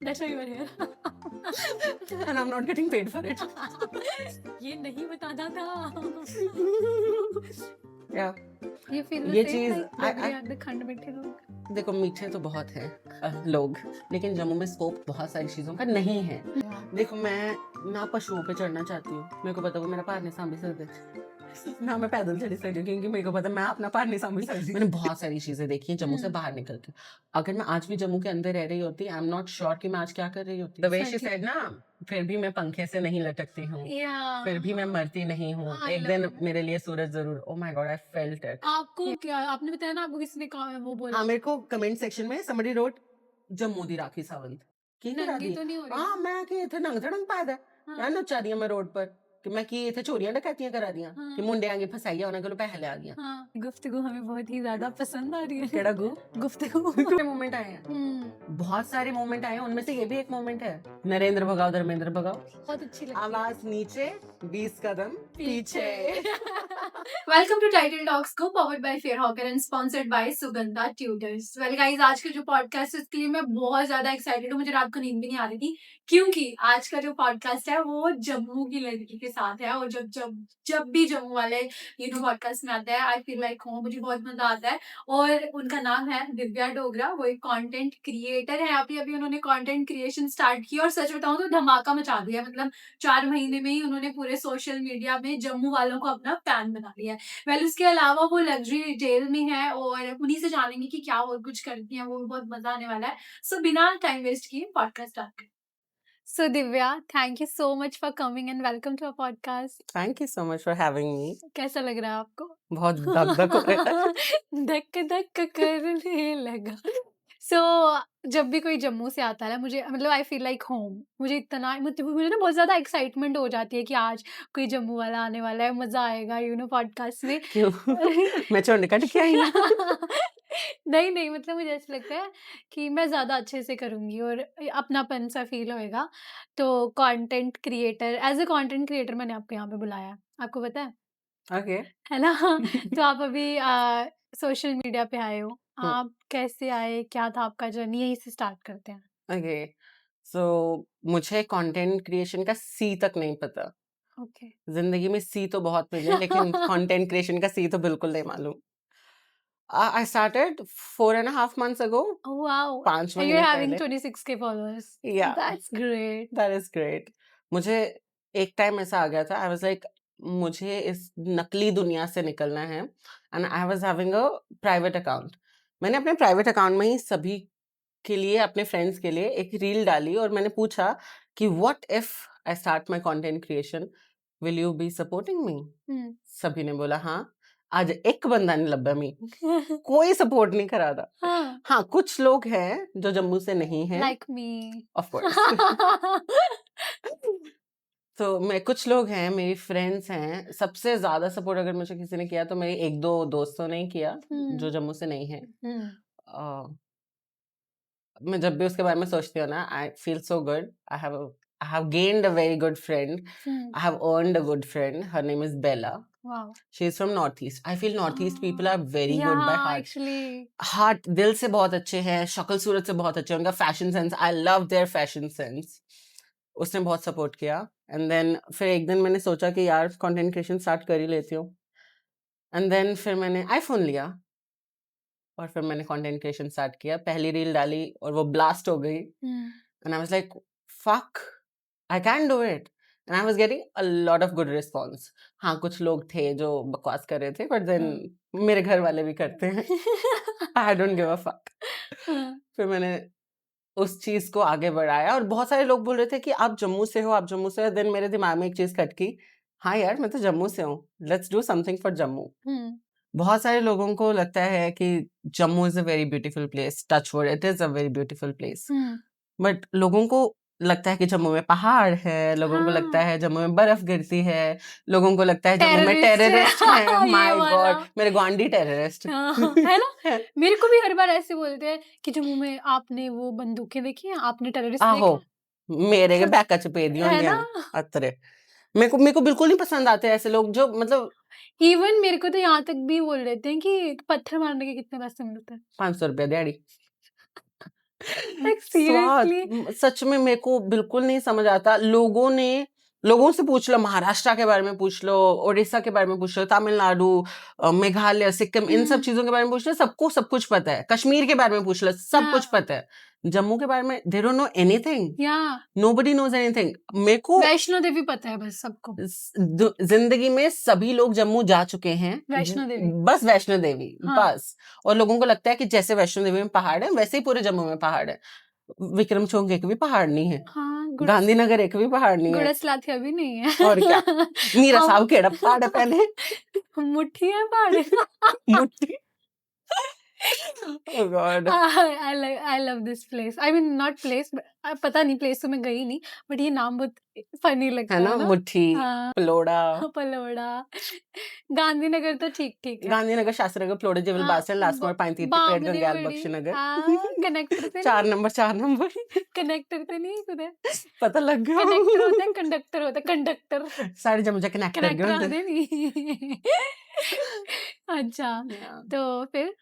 That's why you are here. and I'm not getting paid for it. ये नहीं बताना था. Yeah. You feel the ये same चीज like डोगरी आदि खंड मीठे लोग. देखो मीठे तो बहुत हैं लोग, लेकिन जम्मू में स्कोप बहुत सारी चीजों का नहीं है. देखो मैं ना पशुओं पे चढ़ना चाहती हूँ, मेरे को पता वो मेरा पार नहीं सांभ सकते, ना मैं पैदल चढ़ सकती हूँ क्योंकि मेरे को पता मैं अपना पार नहीं सांभ सकती. मैंने बहुत सारी चीजें देखी हैं जम्मू से बाहर निकल के. अगर मैं आज भी जम्मू के अंदर रह रही होती, आई एम नॉट श्योर कि मैं आज क्या कर रही होती. द वे शी सेड ना, फिर भी मैं पंखे से नहीं लटकती हूँ, फिर भी मैं मरती नहीं हूँ, एक दिन मेरे लिए सूरज जरूर. ओ my God, I felt it. आपको क्या आपने बताया ना, आपको किसने कहा है वो बोला? हाँ, मेरे को कमेंट सेक्शन में somebody wrote जम्मू दी राखी सावंत की करा नंगी दी. तो नहीं हो रही? हाँ, मैं कि इथे नंग धड़ंग पाया है यार, नचा दिया मैं रोड पर कि मैं कि इथे चोरियां डकैतियां करा दियां कि मुंडे आगे फसाई उन्हें को पहले आ गया. हाँ, गुफ्तगू हमें बहुत ही ज्यादा पसंद आ रही है. केड़ा गु गुफ्तगू मोमेंट आए हैं, बहुत सारे मोमेंट आए हैं, उनमें से ये भी एक मोमेंट है. नरेंद्र भगाओ धर्मेंद्र भगाओ, बहुत अच्छी लगती है. आवाज नीचे 20 कदम पीछे. वेलकम टू टाइटल टॉक्स को powered by fair hawker and sponsored by Sugandha tutors. Well guys, आज का जो पॉडकास्ट है उसके लिए मैं बहुत ज्यादा एक्साइटेड हूँ. मुझे रात को नींद भी नहीं आ रही थी क्योंकि आज का जो पॉडकास्ट है वो जम्मू की लड़की के साथ है. और जब भी जम्मू वाले पॉडकास्ट में आते हैं, आई फील लाइक होम. मुझे बहुत मजा आता है. और उनका नाम है दिव्या डोगरा. वो एक कंटेंट क्रिएटर है. अभी उन्होंने कंटेंट क्रिएशन स्टार्ट की और सच बताऊं तो धमाका मचा दिया. मतलब 4 महीने में ही उन्होंने पूरे सोशल मीडिया में जम्मू वालों को अपना फैन बना लिया है. वेल उसके अलावा वो लग्जरी रिटेल में है और उन्हीं से जानेंगे कि क्या और कुछ करती हैं. वो भी बहुत मजा आने वाला है. सो बिना टाइम वेस्ट किए पॉडकास्ट स्टार्ट करें. So Divya, thank you so much for coming and welcome to our podcast. Thank you so much for having me. कैसा लग रहा है आपको? बहुत धक-धक हो रहा है. धक करने लगा. सो जब भी कोई जम्मू से आता है ना, मुझे मतलब आई फील लाइक होम. मुझे मुझे ना बहुत ज्यादा एक्साइटमेंट हो जाती है कि आज कोई जम्मू वाला आने वाला है, मजा आएगा पॉडकास्ट में. क्यों? मैं चोंड कट के आई हूँ. नहीं मतलब मुझे ऐसा लगता है कि मैं ज्यादा अच्छे से करूंगी और अपनापन सा फील होएगा. तो content creator, as a content creator मैंने आपको यहाँ पे बुलाया है. आपको पता है Okay. है ना? तो आप अभी सोशल मीडिया पे आए हो. आप कैसे आए, क्या था आपका जर्नी? यहीं से स्टार्ट करते हैं. Okay. So मुझे कंटेंट क्रिएशन का सी तक नहीं पता. ओके. जिंदगी में सी तो बहुत मिले लेकिन कंटेंट क्रिएशन का सी तो बिल्कुल नहीं मालूम. I started 4.5 months ago. Oh wow. 5 And महीने you're having पहले. 26K followers. Yeah. That's great. That is great. मुझे एक टाइम ऐसा आ गया था, I was like मुझे इस नकली दुनिया से निकलना है and I was having a private account. मैंने अपने प्राइवेट अकाउंट में ही सभी के लिए, अपने फ्रेंड्स के लिए एक रील डाली और मैंने पूछा कि what if I start my content creation, will you be supporting me? सभी ने बोला हाँ. आज एक बंदा नहीं लब्बा मी, कोई सपोर्ट नहीं करा था. हाँ, कुछ लोग हैं जो जम्मू से नहीं हैं, Like me. Of course. तो मैं कुछ लोग हैं, मेरी फ्रेंड्स हैं. सबसे ज्यादा सपोर्ट अगर मुझे किसी ने किया तो मेरे 1-2 दोस्तों ने ही किया जो जम्मू से नहीं है. मैं जब भी उसके बारे में सोचती हूँ ना, I feel so good. I have gained a very good friend. I have earned a good friend. Her name is Bela. Wow. She is from north east. I feel north east people are very good by Yeah, heart. actually. Heart दिल से बहुत अच्छे हैं, शक्ल सूरत से बहुत अच्छे हैं, उनका fashion sense, I love their fashion sense. उसने बहुत सपोर्ट किया. एंड देन फिर एक दिन मैंने सोचा कि यार कंटेंट क्रिएशन स्टार्ट कर ही लेती हूँ. एंड देन फिर मैंने आईफोन लिया और फिर मैंने कंटेंट क्रिएशन स्टार्ट किया. पहली रील डाली और वो ब्लास्ट हो गई. And I was like fuck, I can do it. And I was getting a lot of good response. हाँ, कुछ लोग थे जो बकवास कर रहे थे, बट देन मेरे घर वाले भी करते हैं. I don't give a fuck. फिर मैंने उस चीज को आगे बढ़ाया और बहुत सारे लोग बोल रहे थे कि आप जम्मू से हो, आप जम्मू से हो. देन मेरे दिमाग में एक चीज खट की, हाँ यार मैं तो जम्मू से हूँ, let's do something for Jammu. बहुत सारे लोगों को लगता है कि Jammu is a very beautiful place. Touch wood, it is a very beautiful place. But लोगों को लगता है कि जम्मू में पहाड़ है, लोगों को लगता है जम्मू में बर्फ गिरती है, लोगों को लगता है जम्मू में टेररिस्ट है. माय गॉड, मेरे गांडी टेररिस्ट है ना? मेरे को भी हर बार ऐसे बोलते हैं कि जम्मू में आपने वो बंदूकें देखी हैं, आपने टेररिस्ट आहो देखा? मेरे के बैक च पे दियो है ने ना? अतरे. मेरे को बिल्कुल नहीं पसंद आते ऐसे लोग जो मतलब इवन मेरे को तो यहाँ तक भी बोल देते हैं कि पत्थर मारने के कितने पैसे मिलते हैं? 500 रुपया दिहाड़ी. Like स्वाद seriously? सच में मेरे को बिल्कुल नहीं समझ आता। लोगों से पूछ लो, महाराष्ट्र के बारे में पूछ लो, उड़ीसा के बारे में पूछ लो, तमिलनाडु, मेघालय, सिक्किम, इन सब चीजों के बारे में पूछ लो, सबको सब कुछ पता है। कश्मीर के बारे में पूछ लो, सब कुछ हाँ, पता है। जम्मू के बारे में they don't know anything, yeah. Nobody knows anything. मेरे को वैष्णो देवी पता है बस सबको। जिंदगी में सभी लोग जम्मू जा चुके हैं, वैष्णो देवी। बस वैष्णो देवी हाँ। बस। और लोगों को लगता है कि जैसे वैष्णो देवी में पहाड़ है वैसे ही पूरे जम्मू में पहाड़ है। विक्रम चौंग एक भी पहाड़ नहीं है, हाँ, गांधीनगर एक भी पहाड़ नहीं है, गुड़सलाथी अभी नहीं है। और क्या। मीरा अब साहब केड़ा पहाड़ है पहले, मुट्ठी है पहाड़। मुट्ठी। Oh God. I love this place. I mean not place, पता नहीं, place तो मैं गई नहीं, but ये नाम बहुत फनी है लगता है ना, ना। मुट्ठी, हाँ, पलोड़ा, पलोड़ा। गांधीनगर तो ठीक ठीक है। गांधीनगर, शास्त्रीनगर, प्लोड़े, जेवल, हाँ, बासन, लासमोर, पाइनतीर्थ, पेट, बामनी गंगयाल, बड़ी। बख्शीनगर। हाँ, कनेक्टर से 4 नहीं, नंबर 4 नंबर। कनेक्टर से नहीं कुछ। पता लग गया। कनेक्टर होता है, कंडक्टर होता है, कंडक्टर। सारे जम्मू जा कनेक्ट कर कनेक्टर गए आते नहीं। अच्छा, तो फिर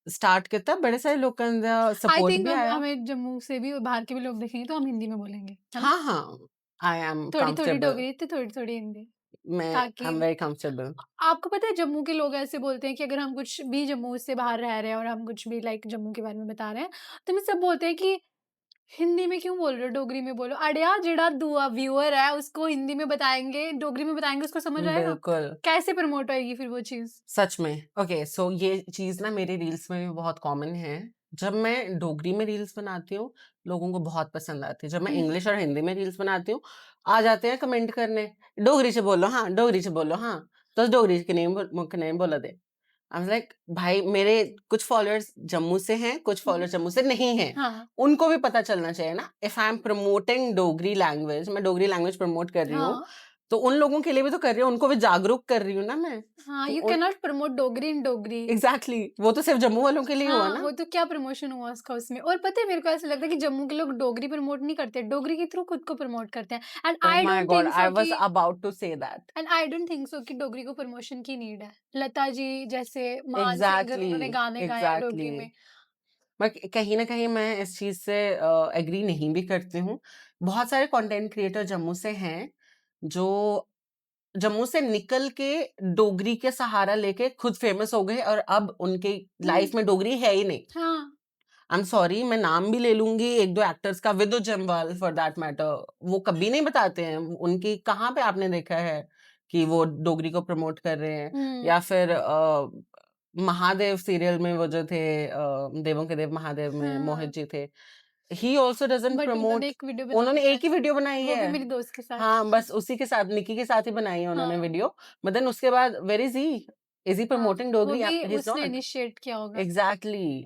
स्टार्ट किया, बड़े सारे लोगों का आई सपोर्ट थिंक भी आया। हमें जम्मू से भी बाहर के भी लोग देखेंगे तो हम हिंदी में बोलेंगे, है ना? हाँ हाँ, आई एम थोड़ी थोड़ी कंफर्टेबल, डोगरी तो थोड़ी थोड़ी हिंदी, मैं आई ताकि एम वेरी कंफर्टेबल। आपको पता है जम्मू के लोग ऐसे बोलते हैं कि अगर हम कुछ भी जम्मू से बाहर रह रहे हैं और हम कुछ भी लाइक जम्मू के बारे में बता रहे हैं, तो हमें सब बोलते हैं कि हिंदी में क्यों बोल रहे हो, डोगरी में बोलो। अड़िया जेड़ा दुआ व्यूअर है उसको हिंदी में बताएंगे, डोगरी में बताएंगे, उसको समझ आएगा? बिल्कुल, कैसे प्रमोट होएगी फिर वो चीज? सच में। ओके, सो ये चीज ना मेरे रील्स में भी बहुत कॉमन है। जब मैं डोगरी में रील्स बनाती हूँ, लोगों को बहुत पसंद आती है। जब मैं इंग्लिश और हिंदी में रील्स बनाती हूँ, आ जाते हैं कमेंट करने, डोगरी से बोलो, हाँ डोगरी से बोलो, हाँ तो डोगरी के नहीं बोला दे। आई वाज लाइक, भाई मेरे कुछ फॉलोअर्स जम्मू से हैं, कुछ फॉलोअर्स जम्मू से नहीं हैं। हाँ उनको भी पता चलना चाहिए ना, if I am promoting Dogri language, मैं डोगरी लैंग्वेज प्रमोट कर रही हूँ, हाँ तो उन लोगों के लिए भी तो कर रही हूँ, उनको भी जागरूक कर रही हूँ ना मैं। हाँ, तो you can not promote Dogri in Dogri. Exactly, वो तो सिर्फ जम्मू वालों के लिए हुआ हाँ, ना। वो तो क्या प्रमोशन हुआ उसका उसमें। और पता है मेरे को ऐसा लगता है कि जम्मू के लोग डोगरी प्रमोट नहीं करते, डोगरी के थ्रू खुद को प्रमोट करते हैं। And oh I my don't God, think I so was कि अबाउट टू से दैट। कि डोगरी को प्रमोशन की नीड है। लता जी जैसे महान सिंगर, एग्जैक्टली, उन्होंने गाने गाए हैं डोगरी एग्जैक्टली। में। मैं कहीं ना कहीं मैं इस चीज से एग्री नहीं भी करती हूँ। बहुत सारे कंटेंट क्रिएटर जम्मू से हैं जो जम्मू से निकल के डोगरी के सहारा लेके खुद फेमस हो गए, और अब उनके लाइफ में डोगरी है ही नहीं। हाँ आई एम सॉरी, मैं नाम भी ले लूंगी एक दो एक्टर्स का, विदु जम्वाल फॉर दैट मैटर, वो कभी नहीं बताते हैं उनकी, कहाँ पे आपने देखा है कि वो डोगरी को प्रमोट कर रहे हैं। या फिर महादेव सीरियल में वो जो थे, देवों के देव महादेव में मोहित हाँ, जी थे, ही ऑल्सो डजंट बट उन्होंने प्रमोट। एक वीडियो बनाई उन्होंने है, एक ही वीडियो बनाई वो है, भी मेरी दोस्त के साथ। हाँ बस उसी के साथ, निकी के साथ ही बनाई है उन्होंने हाँ वीडियो। बट देन उसके बाद वेर इज ही हाँ, प्रमोटिंग वो डोगरी? भी ही इज उसने नॉट। इनिशिएट किया होगा। एग्जैक्टली।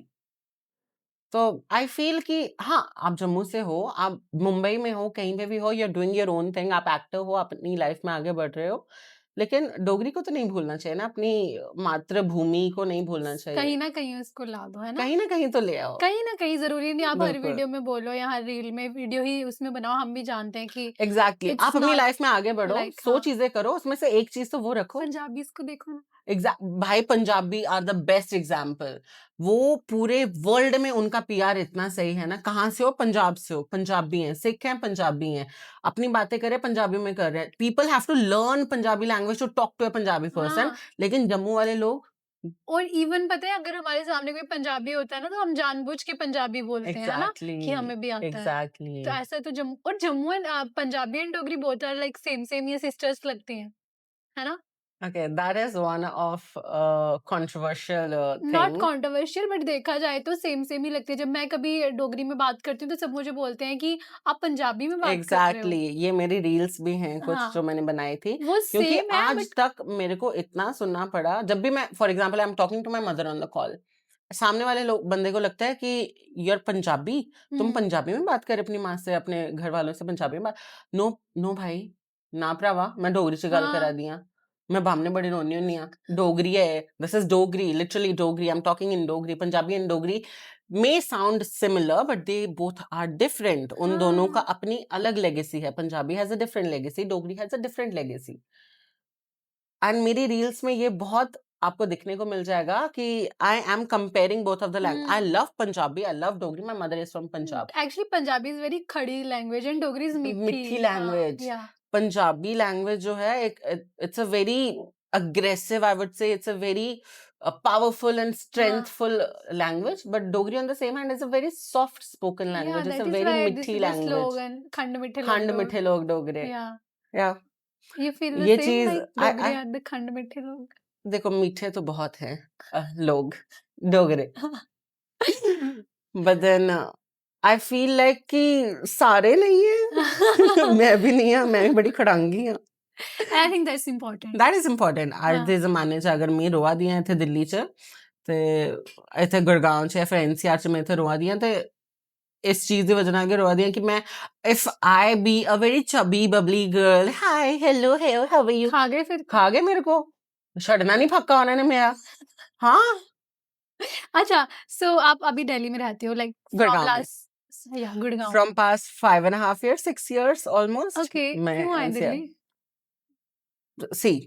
तो आई फील कि हाँ, आप जम्मू से हो, आप मुंबई में हो, कहीं पे भी हो, you are doing your own thing, आप एक्टर हो, आप अपनी लाइफ में आगे बढ़ रहे हो, लेकिन डोगरी को तो नहीं भूलना चाहिए ना, अपनी मातृभूमि को नहीं भूलना चाहिए। कहीं ना कहीं उसको ला दो, है ना? कहीं ना कहीं तो ले आओ। कहीं ना कहीं जरूरी नहीं आप हर बिल्कुल, वीडियो में बोलो या हर रील में वीडियो ही उसमें बनाओ। हम भी जानते हैं कि एग्जैक्टली। इट्स आप अपनी नॉट लाइफ में आगे बढ़ो, लाइक, 100 हाँ, चीजें करो, उसमें से एक चीज तो वो रखो। पंजाबीज को देखो ना। एग्जैक्ट भाई, Punjabi are the best example. वो पूरे वर्ल्ड में उनका पीआर इतना सही है ना। कहाँ से हो? पंजाब से हो, पंजाबी हैं, सिख हैं, पंजाबी हैं, अपनी बातें करे पंजाबी में कर रहे हैं। People have to learn Punjabi language to talk to a Punjabi person. हाँ, लेकिन जम्मू वाले लोग, और इवन पता है अगर हमारे सामने कोई पंजाबी होता है ना तो हम जानबूझ के पंजाबी बोलते हैं, है ना, एग्जैक्टली, कि हमें भी आता है। एग्जैक्टली। तो ऐसा तो जम्मू और Jammu and Punjabi and Dogri both are like same same, ये सिस्टर्स लगती हैं, है ना? Okay, that is one of controversial not thing. Controversial, but देखा जाए तो सेम सेम ही लगती है। जब मैं कभी डोगरी में बात करती हूँ तो सब मुझे बोलते हैं कि आप पंजाबी में बात कर रहे एग्जैक्टली, हो। ये मेरी रील्स भी हैं कुछ जो हाँ, मैंने बनाई थी, वो क्योंकि सेम है आज बट तक मेरे को इतना सुनना पड़ा। जब भी मैं, for example I am talking to my mother on the call, सामने वाले लोग, बंदे को लगता है कि यू आर पंजाबी, तुम पंजाबी में बात कर अपनी माँ से, अपने घर वालों से पंजाबी में बात। नो नो भाई, ना भरावा, मैं डोगरी च गल करा हाँ दियां, मैं बामने बड़ी रोनी होनी आ। डोगरी है, this is Dogri, literally Dogri, I am talking in Dogri. Punjabi and Dogri may sound similar but they both are different. उन दोनों का हाँ अपनी अलग लेगेसी है। Punjabi has a different legacy, Dogri has a different legacy. And मेरी रील्स में ये बहुत आपको दिखने को मिल जाएगा कि I am comparing both of the language. I love Punjabi, I love Dogri. My mother is from Punjab. Actually, Punjabi is very khadi language and Dogri is मिठी mithi. Language. Yeah. Punjabi language जो है एक it's a very aggressive, I would say. It's a very powerful and strengthful language, but Dogri on the same hand is a very soft spoken Yeah, language. It's that a is very why this miठी is the language. slogan, Khand Mithe Log खंड Dog. मिठे लोग डोगरे. Yeah. Yeah. You feel the ये same चीज like Dogri are the Khand Mithe Log? देखो मीठे तो बहुत हैं लोग डोगरे. But then I feel like कि सारे नहीं है. मैं भी नहीं है, मैं भी बड़ी खड़ांगी हाँ. I think that's important. That is important. ਅੱਜ ਹਾਂ. ਦੇ ਜ਼ਮਾਨੇ 'ਚ ਅਗਰ ਮੈਂ ਰੋਆ ਦੀਆਂ ਇੱਥੇ ਦਿੱਲੀ 'ਚ ਤੇ ਇੱਥੇ ਗੁੜਗਾਉਂ 'ਚ ਜਾਂ ਫਿਰ NCR 'ਚ ਮੈਂ ਇੱਥੇ ਰੋਆ ਦੀਆਂ ਤੇ ਇਸ ਚੀਜ਼ ਦੀ ਵਜ੍ਹਾ ਨਾਲ ਕਿ ਰੋਆ ਦੀਆਂ ਕਿ ਮੈਂ if I be a very chubby bubbly girl, hi hello how are you, खा गए फिर? खा गए मेरे को. छड़ना नहीं पक्का उन्होंने मेरा. हाँ. अच्छा, so आप अभी दिल्ली में रहते हो like from गुड़गांव में. last yeah Gurgaon. From past 5.5 years, 6 years almost. Okay, मैं क्यों आए NCR. Delhi? See,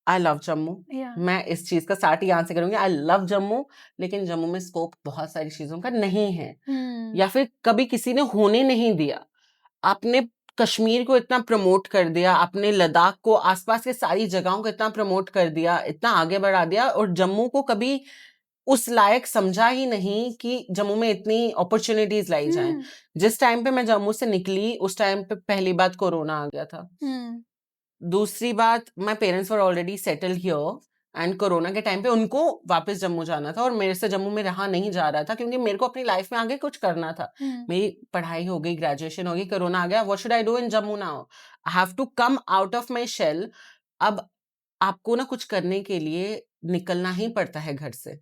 I love Jammu. Yeah. मैं इस चीज का स्टार्ट यहाँ से करूंगी. आई लव जम्मू, लेकिन जम्मू में स्कोप बहुत सारी चीजों का नहीं है, या फिर कभी किसी ने होने नहीं दिया. आपने कश्मीर को इतना प्रमोट कर दिया, आपने लद्दाख को, आसपास के सारी जगहों को इतना प्रमोट कर दिया, इतना आगे बढ़ा दिया, और जम्मू को कभी उस लायक समझा ही नहीं कि जम्मू में इतनी अपॉर्चुनिटीज लाई जाएं. जिस टाइम पे मैं जम्मू से निकली उस टाइम पे पहली बात कोरोना आ गया था. दूसरी बात, my parents were already settle here and corona के टाइम पे उनको वापस जम्मू जाना था और मेरे से जम्मू में रहा नहीं जा रहा था क्योंकि मेरे को अपनी लाइफ में आगे कुछ करना था. मेरी पढ़ाई हो गई, ग्रेजुएशन हो गई, कोरोना आ गया. What should I do in Jammu now? I have to come out of my shell. अब आपको ना कुछ करने के लिए निकलना ही पड़ता है घर से.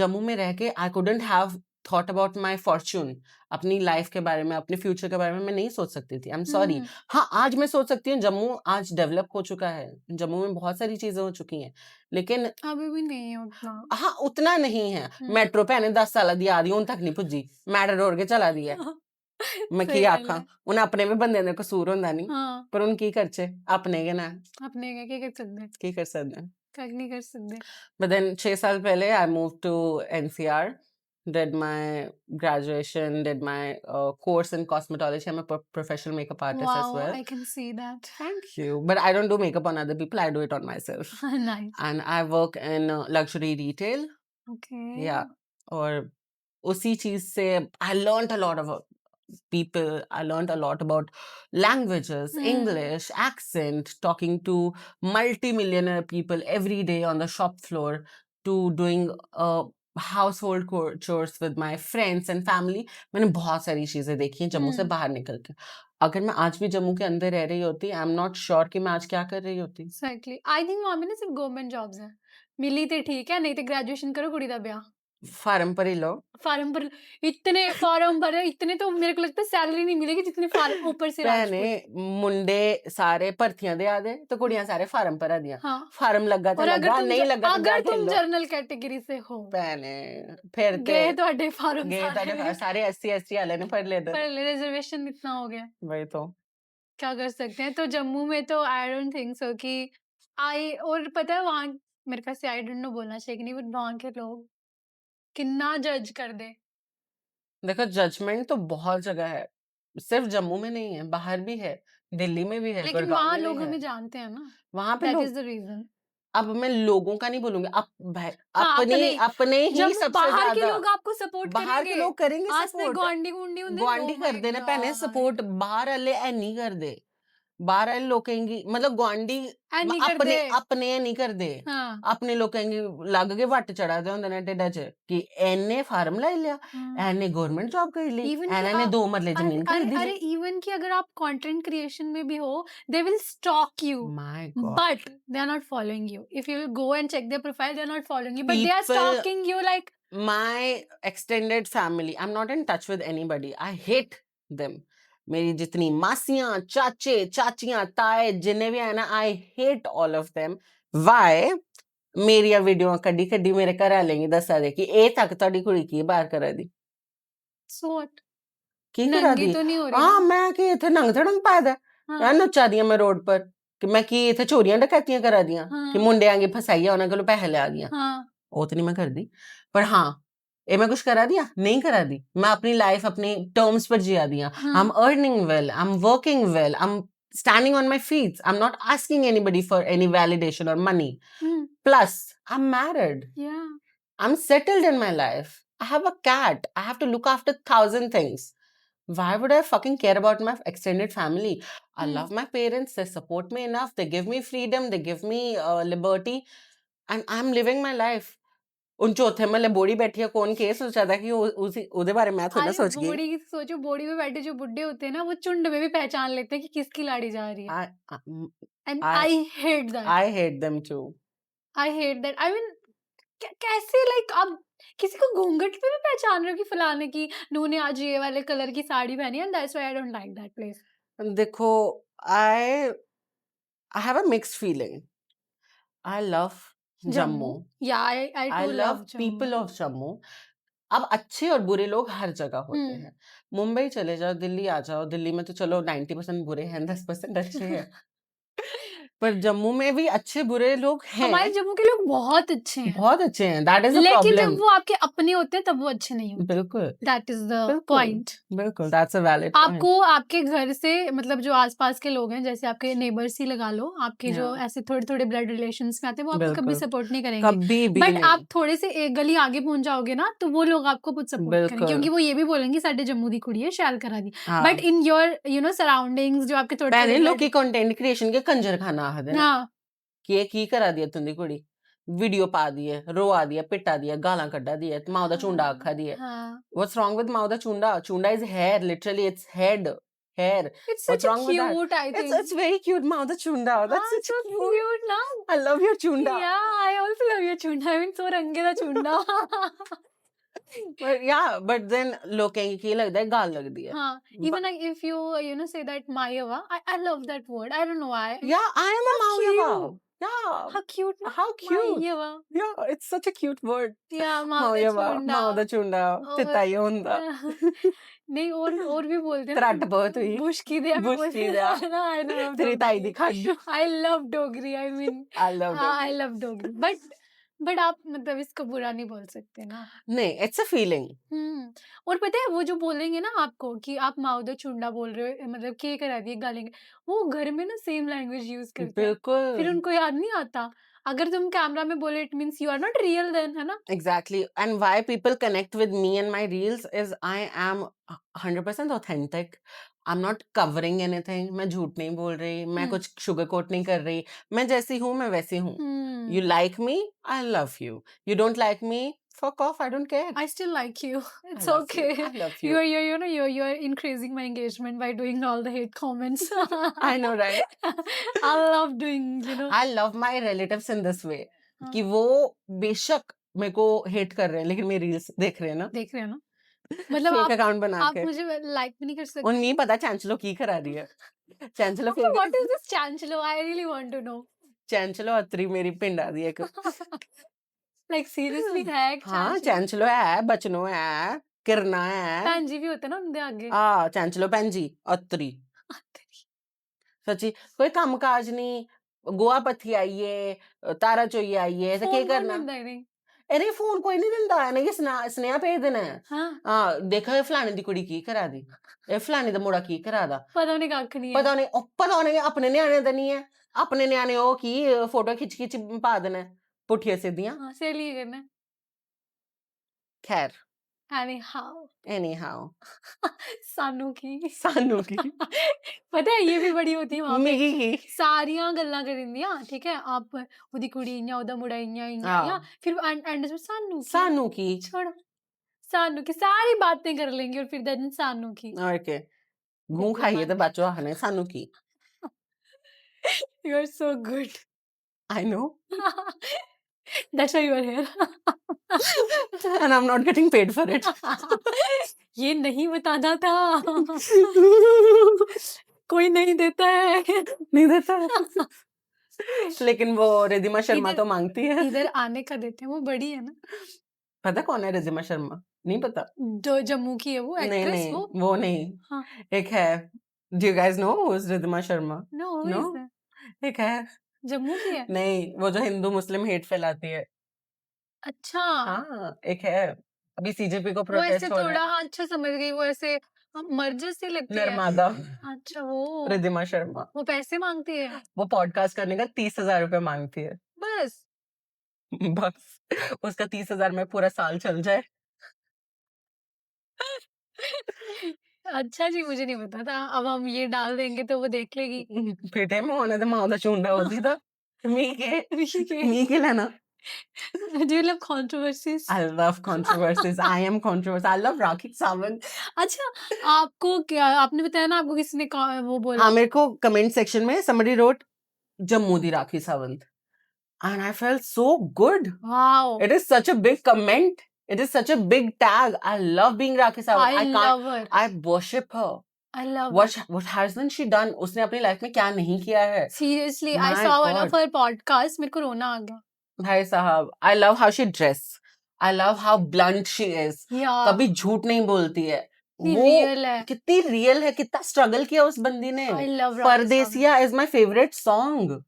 जम्मू में रह के I couldn't have thought about my Fortune. अपनी लाइफ के बारे में, अपने फ्यूचर के बारे में मैं नहीं सोच सकती थी. I am sorry. हाँ, आज मैं सोच सकती हूँ. जम्मू आज डेवलप हो चुका है, जम्मू में बहुत सारी चीजें हो चुकी हैं, लेकिन अभी भी नहीं है उतना. हाँ, उतना नहीं है. मेट्रो भैने 10 साल दी आ दी, हूं तक नहीं पुजी. मैटाडोर के चला दी है. मैं की आखा, उन्हें अपने भी बंदे ने कसूर होंदा नहीं. हाँ. पर उन की करचे अपने के ना, अपने के कर सकते हैं, की कर सकते हैं, कहीं नहीं कर सकते. But then 6 साल पहले I moved to NCR, did my graduation, did my course in cosmetology. I'm a professional makeup artist as Wow, well. I can see that. Thank you. But I don't do makeup on other people. I do it on myself. Nice. And I work in luxury retail. Okay. Yeah. और उसी चीज से I learned a lot about people. I learned a lot about languages, English, accent, talking to multi-millionaire people every day on the shop floor, to doing household chores with my friends and family. मैंने बहुत सारी चीजें देखी हैं जम्मू से बाहर निकल के. अगर मैं आज भी जम्मू के अंदर रह रही होती, आई एम नॉट श्योर कि मैं आज क्या कर रही होती. Exactly. I think वहाँ पे ना सिर्फ गवर्नमेंट जॉब्स हैं. मिली तो ठीक है, नहीं तो ग्रेजुएशन करो, कुड़ी दा ब्याह. फार्म पर ही लो. फार्म पर इतने फार्म भरे, इतने तो मेरे को लगता है सैलरी नहीं मिलेगी जितने फार्म ऊपर से. भैने मुंडे सारे भर्तियां दे आदे तो कुड़ियां सारे फार्म पर आ दियां. हाँ. फार्म लगा तो लगा, नहीं लगा तो अगर तुम जनरल कैटेगरी से हो भैने फिर गए तो अड्डे फार्म सारे SC वाले ने पढ़ ले. पर रिजर्वेशन इतना हो गया, वही तो क्या कर सकते हैं. तो जम्मू में तो आई डोंट थिंक सो कि और पता है वहाँ मेरे ख्याल से आई डोंट नो बोलना चाहिए कि नहीं, बट वहाँ के लोग कितना जज कर दे. देखो जजमेंट तो बहुत जगह है, सिर्फ जम्मू में नहीं है, बाहर भी है, दिल्ली में भी है, लेकिन गुड़गांव वहाँ में लोग भी हमें है. जानते हैं ना, वहां पे दैट लोग, इज द रीजन. अब मैं लोगों का नहीं बोलूंगी, हाँ, अपने ही जब सबसे बाहर के ज्यादा लोग आपको सपोर्ट बाहर के लोग करेंगे आज में सपोर्ट. गुआंढी गुंडी होंदे गुआंढी कर देने भैने सपोर्ट, बाहर वाले ऐ नहीं कर दे. बाहर वाले लोग कहेंगे, मतलब गुआंढी अपने नहीं कर दे. हाँ. अपने लोग कहेंगे लग के वट चढ़ा दे होंदे ने ढिड्डा च कि एने फार्म लाई लिया, एने गवर्नमेंट जॉब कर ली, एने 2 मरले जमीन खरीद ली. अरे इवन कि अगर आप कंटेंट क्रिएशन में भी हो, they will stalk you, but they are not following you. If you will go and check their profile, they are not following you, but they are stalking you. Like my extended family, I am not in touch with anybody. I hate them. मेरी जितनी मासियां, चाचे, चाचियां, ताए जिन्हें भी है ना, I hate all of them. Why? मेरी video कड्डी कड्डी मेरे घर आ लेंगे दसा दे कि ए तक तोड़ी कुड़ी की बाहर करा दी. So what? की करा दी? तो नहीं हो रही. हां, मैं कि इथे नंग थड़ंग पाया दा, नचा दिया मैं रोड पर. ਕਿ ਮੈਂ ਕੀ ਇੱਥੇ ਚੋਰੀਆਂ ਡਕੈਤੀਆਂ ਕਰਾ ਦੀਆਂ ਕਿ ਹਾਂ ਮੁੰਡੇ ਆਂਗੇ ਫਸਾਈਆ ਉਹਨਾਂ ਕੋਲੋਂ ਪੈਸੇ ਲਿਆ ਦੀਆਂ ਹਾਂ ਉਹ ਤੇ ਨਹੀਂ ਮੈਂ ਕਰਦੀ ਪਰ ਹਾਂ ਇਹ ਮੈਂ ਕੁਝ ਕਰਾ ਦਿਆ ਨਹੀਂ ਕਰਾ ਦੀ ਮੈਂ ਆਪਣੀ ਲਾਈਫ अपनी टर्म्स पर जिया दिया ਹਾਂ I'm earning well I'm working well I'm standing on my feet I'm not asking anybody for any validation or money hmm, plus I'm married yeah I'm settled in my life I have a cat I have to look after 1,000 things why would I fucking care about my extended family I hmm, love my parents they support me enough they give me freedom they give me liberty and I'm living my life उन चौथे महल्ले बोड़ी बैठी है कौन के सोचा था कि उसी ਉਹਦੇ ਬਾਰੇ मैं थोड़ा अरे सोच गई बोड़ी की सोचो बोड़ी में बैठे जो बुड्ढे होते हैं ना वो चुंड में भी पहचान लेते हैं कि किसकी लाड़ी जा रही है and I I hate that I hate them too I hate that I mean कैसे लाइक आप किसी को घूंघट पे भी पहचान रहे हो कि फलाने की नू ने आज ये वाले कलर की साड़ी पहनी है and that's why I don't like that place देखो I have a mixed feeling I love Jammu Jammu yeah I I too love love people Jammu of Jammu अब अच्छे और बुरे लोग हर जगह होते हम्म हैं मुंबई चले जाओ दिल्ली आ जाओ दिल्ली में तो चलो 90% बुरे हैं 10% अच्छे हैं पर जम्मू में भी अच्छे बुरे लोग हमारे हैं जम्मू के लोग बहुत अच्छे हैं बहुत अच्छे हैं दैट इज अ लेकिन प्रॉब्लम जब वो आपके अपने होते हैं तब वो अच्छे नहीं होते बिल्कुल दैट इज द बिल्कुल पॉइंट बिल्कुल दैट्स अ वैलिड पॉइंट आपको आपके घर से मतलब जो आसपास के लोग हैं जैसे आपके नेबर्स ही लगा लो आपके जो हाँ ऐसे थोड़े थोड़े ब्लड रिलेशंस में आते हैं वो आपको कभी बिल्कुल सपोर्ट नहीं करेंगे कभी भी बट नहीं आप थोड़े से एक गली आगे पहुंच जाओगे ना तो वो लोग आपको कुछ सपोर्ट करेंगे बिल्कुल क्योंकि वो ये भी बोलेंगे साडे जम्मू दी कुड़ी है शैल करा दी हाँ but in your you know surroundings जो आपके थोड़े भैने थोड़े लोग blood की कंटेंट क्रिएशन के कंजर खाना आखदे ने हाँ कि ये की करा दिया तुंदी कुड़ी वीडियो पा दिए रोआ दिया पिटा दिया गालां कड्ढा दिया माओ दा चुंडा आखा दिया हाँ what's wrong with माओ दा Chunda Chunda is hair literally it's head hair it's what's such a wrong with that cute I think it's very cute माओ दा चुंडा that's हाँ such so cute cute ना I love your chunda yeah I also love your chunda I mean so रंगे दा Chunda but yeah but then लोग कहेंगे कि ये लगता है गाल लगती है हाँ even like if you know say that Mayava I love that word I don't know why yeah I am a how Mauyava cute yeah how cute na how cute Mayava yeah it's such a cute word yeah Mauda Mauyava Chunda माओ दा चुंडा और तिताई होंदा नहीं और भी बोलते हैं त्रट ना बहुत हुई बुशकी दिया भी बुशकी बोलते दिया हैं ना I love तेरी ताई दी Dogri खड्ड I love Dogri I mean I love I doggy love Dogri but आप मतलब इसको बुरा नहीं बोल सकते ना नहीं it's a feeling और पता है वो जो बोलेंगे ना आपको कि आप माउदा चुंडा बोल रहे हो मतलब के करा दिए गालेंगे वो घर में ना सेम लैंग्वेज यूज करते हैं फिर बिल्कुल उनको याद नहीं आता अगर तुम कैमरा में बोले it means you are not real then है ना exactly and why people connect with me and my reels is I am 100% authentic I'm not covering anything मैं झूठ नहीं बोल रही मैं हम्म कुछ sugar coat नहीं कर रही मैं जैसी हूँ मैं वैसी हूँ you hmm like me I love you you don't like me fuck off I don't care I still like you I it's love you okay I love you you're you know you're increasing my engagement by doing all the hate comments I know right I love doing you know I love my relatives in this way कि हाँ वो बेशक मेरे को hate कर रहे हैं लेकिन मेरी रील्स देख रहे हैं ना देख रहे हो ना मतलब फेक अकाउंट बना आप के मुझे लाइक भी नहीं कर सकते उन नहीं पता चैंचलो की करा रही है चैंचलो Okay, what fake is this Chanchalo? I really want to know. चैंचलो अत्री मेरी पिंड आ दी एक Like seriously है एक हाँ Chanchalo? चैंचलो है बचनो है किरना है भैन जी भी होते हैं ना उनके आगे आ चैंचलो भैन जी अत्री सच्ची कोई काम काज नहीं गोआ पत्थी आइए तारा चोई आइए तो फोन क्या कौन करना दिंदा इन्हें अरे फोन कोई नहीं दिंदा इन्हें कि स्नेहा भेज देना है हाँ देखा ये फलाने दी कुड़ी की करा दी ਇਹ ਫਲਾਣੀ ਦਾ ਮੁੰਡਾ ਕੀ ਕਰਾਦਾ पता नहीं कख नहीं है ਪਤਾ ਨਹੀਂ ਆਪਣੇ ਨਿਆਣੇ ਦਾ ਨਹੀਂ ਹੈ ਆਪਣੇ ਨਿਆਣੇ ਉਹ ਕੀ ਫੋਟੋ ਖਿੱਚ ਖਿੱਚ ਪਾ ਦੇਣਾ ਪੁੱਠੀਆਂ ਸਿੱਧੀਆਂ हाँ से लिए करना ਖੈਰ anyhow anyhow सानू की ਸਾਨੂੰ ਕੀ पता है ये भी बड़ी होती है वहां पे ਮਿਗੀ ਕੀ सारियां गल्लां करिंदियां ठीक है आप ओदी कुड़ी इयां ओदा मुंडा इयां इयां हाँ। इयां फिर एंड में सानू की ਸਾਨੂੰ ਕੀ छोड़ सानू की सारी बातें कर लेंगे और फिर देन सानू की और के गूं खाइए तो बच्चों आने ਸਾਨੂੰ ਕੀ you are so good I know that's why you are here and I'm not getting paid for it ये नहीं बताना था कोई नहीं देता है नहीं देता है लेकिन वो रिधिमा शर्मा तो मांगती है इधर आने का देते हैं वो बड़ी है ना पता कौन है रिधिमा शर्मा नहीं पता जो जम्मू की है वो नहीं एक्ट्रेस नहीं वो नहीं हाँ एक है do you guys know who is Ridhima Sharma no No? is that? एक है जम्मू की है? नहीं, वो जो हिंदू मुस्लिम हेट फैलाती है। अच्छा। हाँ, एक है। अभी सीजेपी को वो ऐसे प्रोटेस्ट हो रहा थोड़ा है। हाँ, अच्छा समझ गई, वो ऐसे मर्ज सी लगती है। नर्मदा अच्छा वो रिद्धिमा शर्मा, वो पैसे मांगती है वो पॉडकास्ट करने का 30,000 रुपए मांगती है। बस। बस उसका 30,000 में पूरा साल चल जाए। अच्छा जी, मुझे नहीं पता था। अब हम ये डाल देंगे तो वो देख लेगी। पेटे में होने तो माउदा चूंडा होती था मीके के मीकेलेना Do you love controversies? I love controversies. I am controversial. I love Rakhi Sawant. अच्छा, आपको क्या आपने बताया ना, आपको किसी ने वो बोला? हाँ, मेरे को कमेंट सेक्शन में somebody wrote Jammu the Rakhi Sawant and I felt so good. Wow, It is such a big comment. It is such a big tag. I love being Rakhi Sawant. I love her. I worship her. I love What hasn't she done? उसने अपनी life में क्या नहीं किया है? Seriously, I My saw one of God. her podcasts, मेरे को रोना आ गया। भाई साहब, I love how she dress. I love how blunt she is. Yeah, कभी झूठ नहीं बोलती है। कितनी वो real है। कितनी रियल है, कितना स्ट्रगल किया उस बंदी ने। I love Rakhi परदेसिया इज माय फेवरेट सॉन्ग।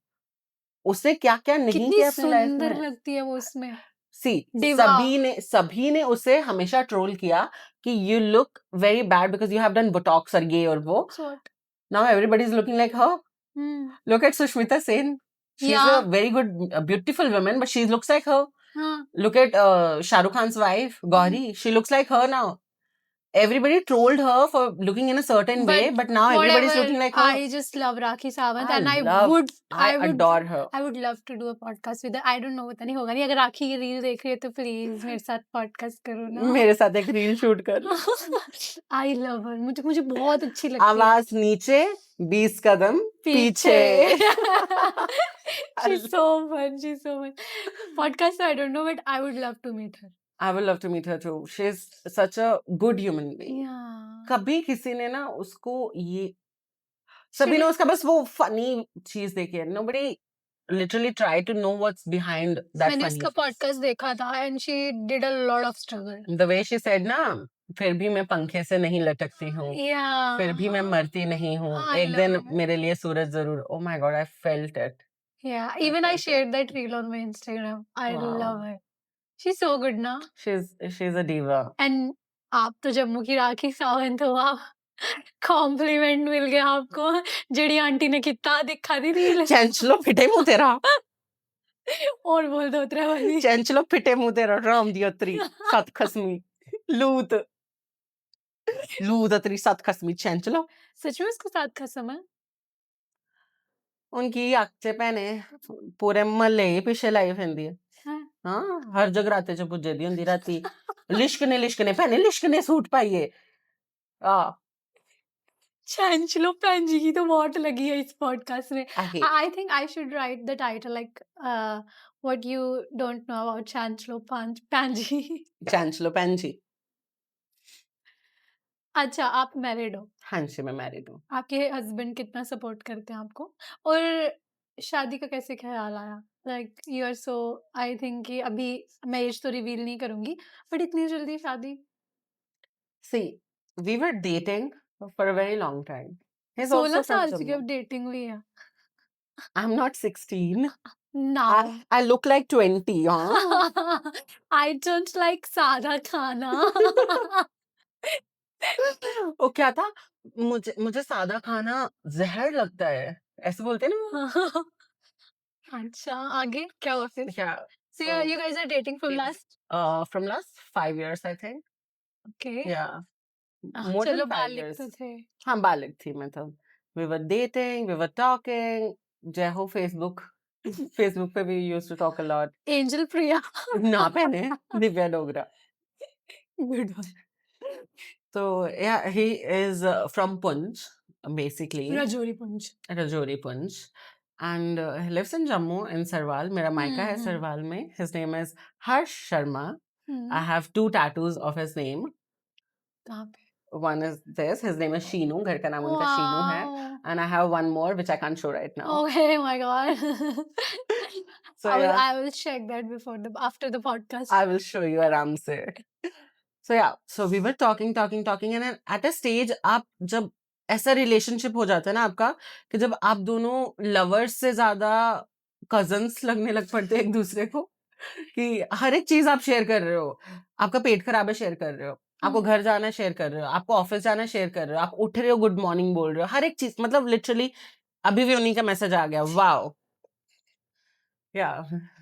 उसने क्या क्या नहीं कितनी किया अपनी लाइफ सुंदर में। लगती है वो उसमें। सी Diva. सभी ने उसे हमेशा ट्रोल किया कि you look very bad because you have done Botox और ये और वो। So what? Now everybody is looking like her. Hmm. Look at Sushmita Sen. She's Yeah. a very good, beautiful woman, but she looks like her. हाँ. Look at Shah Rukh Khan's wife, Gauri. She looks like her now. Everybody trolled her for looking in a certain way, but now everybody's whatever, looking like her. I just love Rakhi Sawant, I and love, I would adore her. I would love to do a podcast with her. I don't know, पता नहीं होगा नहीं। अगर राखी की reel देख रही है तो प्लीज मेरे साथ पॉडकास्ट करो ना। मेरे साथ एक रील शूट कर। I love her, मुझे बहुत अच्छी लगती है। आवाज नीचे 20 कदम पीछे। She's so fun, she's so fun. Podcast I don't know, but I would love to meet her. I would love to meet her too. She's such a good human being. Yeah. कभी किसी ने ना उसको ये सभी ने उसका बस वो फनी चीज देखी है। Nobody literally tried to know what's behind that मैंने funny. उसका पॉडकास्ट देखा था and she did a lot of struggle. The way she said ना, फिर भी मैं पंखे से नहीं लटकती हूँ, Yeah. फिर भी मैं मरती नहीं हूँ, I एक love दिन it. मेरे लिए सूरज जरूर। Oh my God, I felt it. Yeah, even I shared that reel on my Instagram. I Wow. love her. She's so good ना। She's a diva. And आप तो जम्मू की राखी सावंत हो, आप कॉम्प्लीमेंट मिल गया आपको। जेडी आंटी ने कितना दिखा दी रील। चैंचलो फिटे मुंह तेरा। और बोल दो त्रै वाली। चैंचलो फिटे मुंह तेरा राम दी अत्री सत खसमी लूत अत्री सत खसमी चैंचलो। सच में उसको साथ खसम है? उनकी अक्चे भैने पूरे महल्ले ही पीछे लाई फिरदी है। हाँ। हाँ, हर जगराते च पुज्जे दी होंदी राती। लिश्कने भैने लिश्कने सूट पाइए। चैंचलो भैन जी की तो बहुत लगी है इस पॉडकास्ट में। I hate. I think I should write the title like what you don't know about चैंचलो भैन जी। चैंचलो भैन जी। अच्छा, आप मैरिड हो? हाँ जी, मैं मैरिड हूँ। आपके हस्बैंड कितना सपोर्ट करते हैं आपको? और शादी का कैसे ख्याल आया? Like you are so, I think कि अभी मैं एज तो रिवील नहीं करूंगी, बट इतनी जल्दी शादी? See, we were dating for a very long time. He's 16 also from साल से की अब Jammu. डेटिंग हुई है? I'm not 16. Now I look like 20, हाँ। आई डोंट लाइक सादा खाना। वो क्या था, मुझे सादा खाना जहर लगता है, ऐसे बोलते हैं ना। अच्छा, आगे क्या हुआ फिर? क्या So you guys are dating from last? from last 5 years I think. Okay. Yeah, more चलो than 5 बालिग years. तो थे। हाँ, बालिग थी मैं तब। We were dating, we were talking. जय हो Facebook. Facebook पे we used to talk a lot. Angel Priya. ना पहने Divya Dogra. Good one. So yeah, he is from Punj basically. Rajouri Poonch. Rajouri Punj, and he lives in Jammu in Sarwal. मेरा मायका है हम्म। सरवाल में. His name is Harsh Sharma. I hmm. have 2 tattoos of his name. कहाँ पे? One is this. His name is Sheenu. घर का नाम उनका शीनू है. Wow. And I have one more which I can't show right now. Okay, my God. So yeah, I will check that before after the podcast. I will show you आराम से. So yeah, so we were talking, and then at a stage आप जब ऐसा relationship हो जाता है ना आपका कि जब आप दोनों लवर्स से ज्यादा कजन्स लगने लग पड़ते हैं एक दूसरे को, कि हर एक चीज आप शेयर कर रहे हो। आपका पेट खराब है, शेयर कर रहे हो। आपको घर जाना है, शेयर कर रहे हो। आपको ऑफिस जाना है, शेयर कर रहे हो। आप उठ रहे हो, गुड मॉर्निंग बोल रहे हो। हर एक चीज, मतलब लिटरली अभी भी उन्हीं का मैसेज आ गया, वाओ या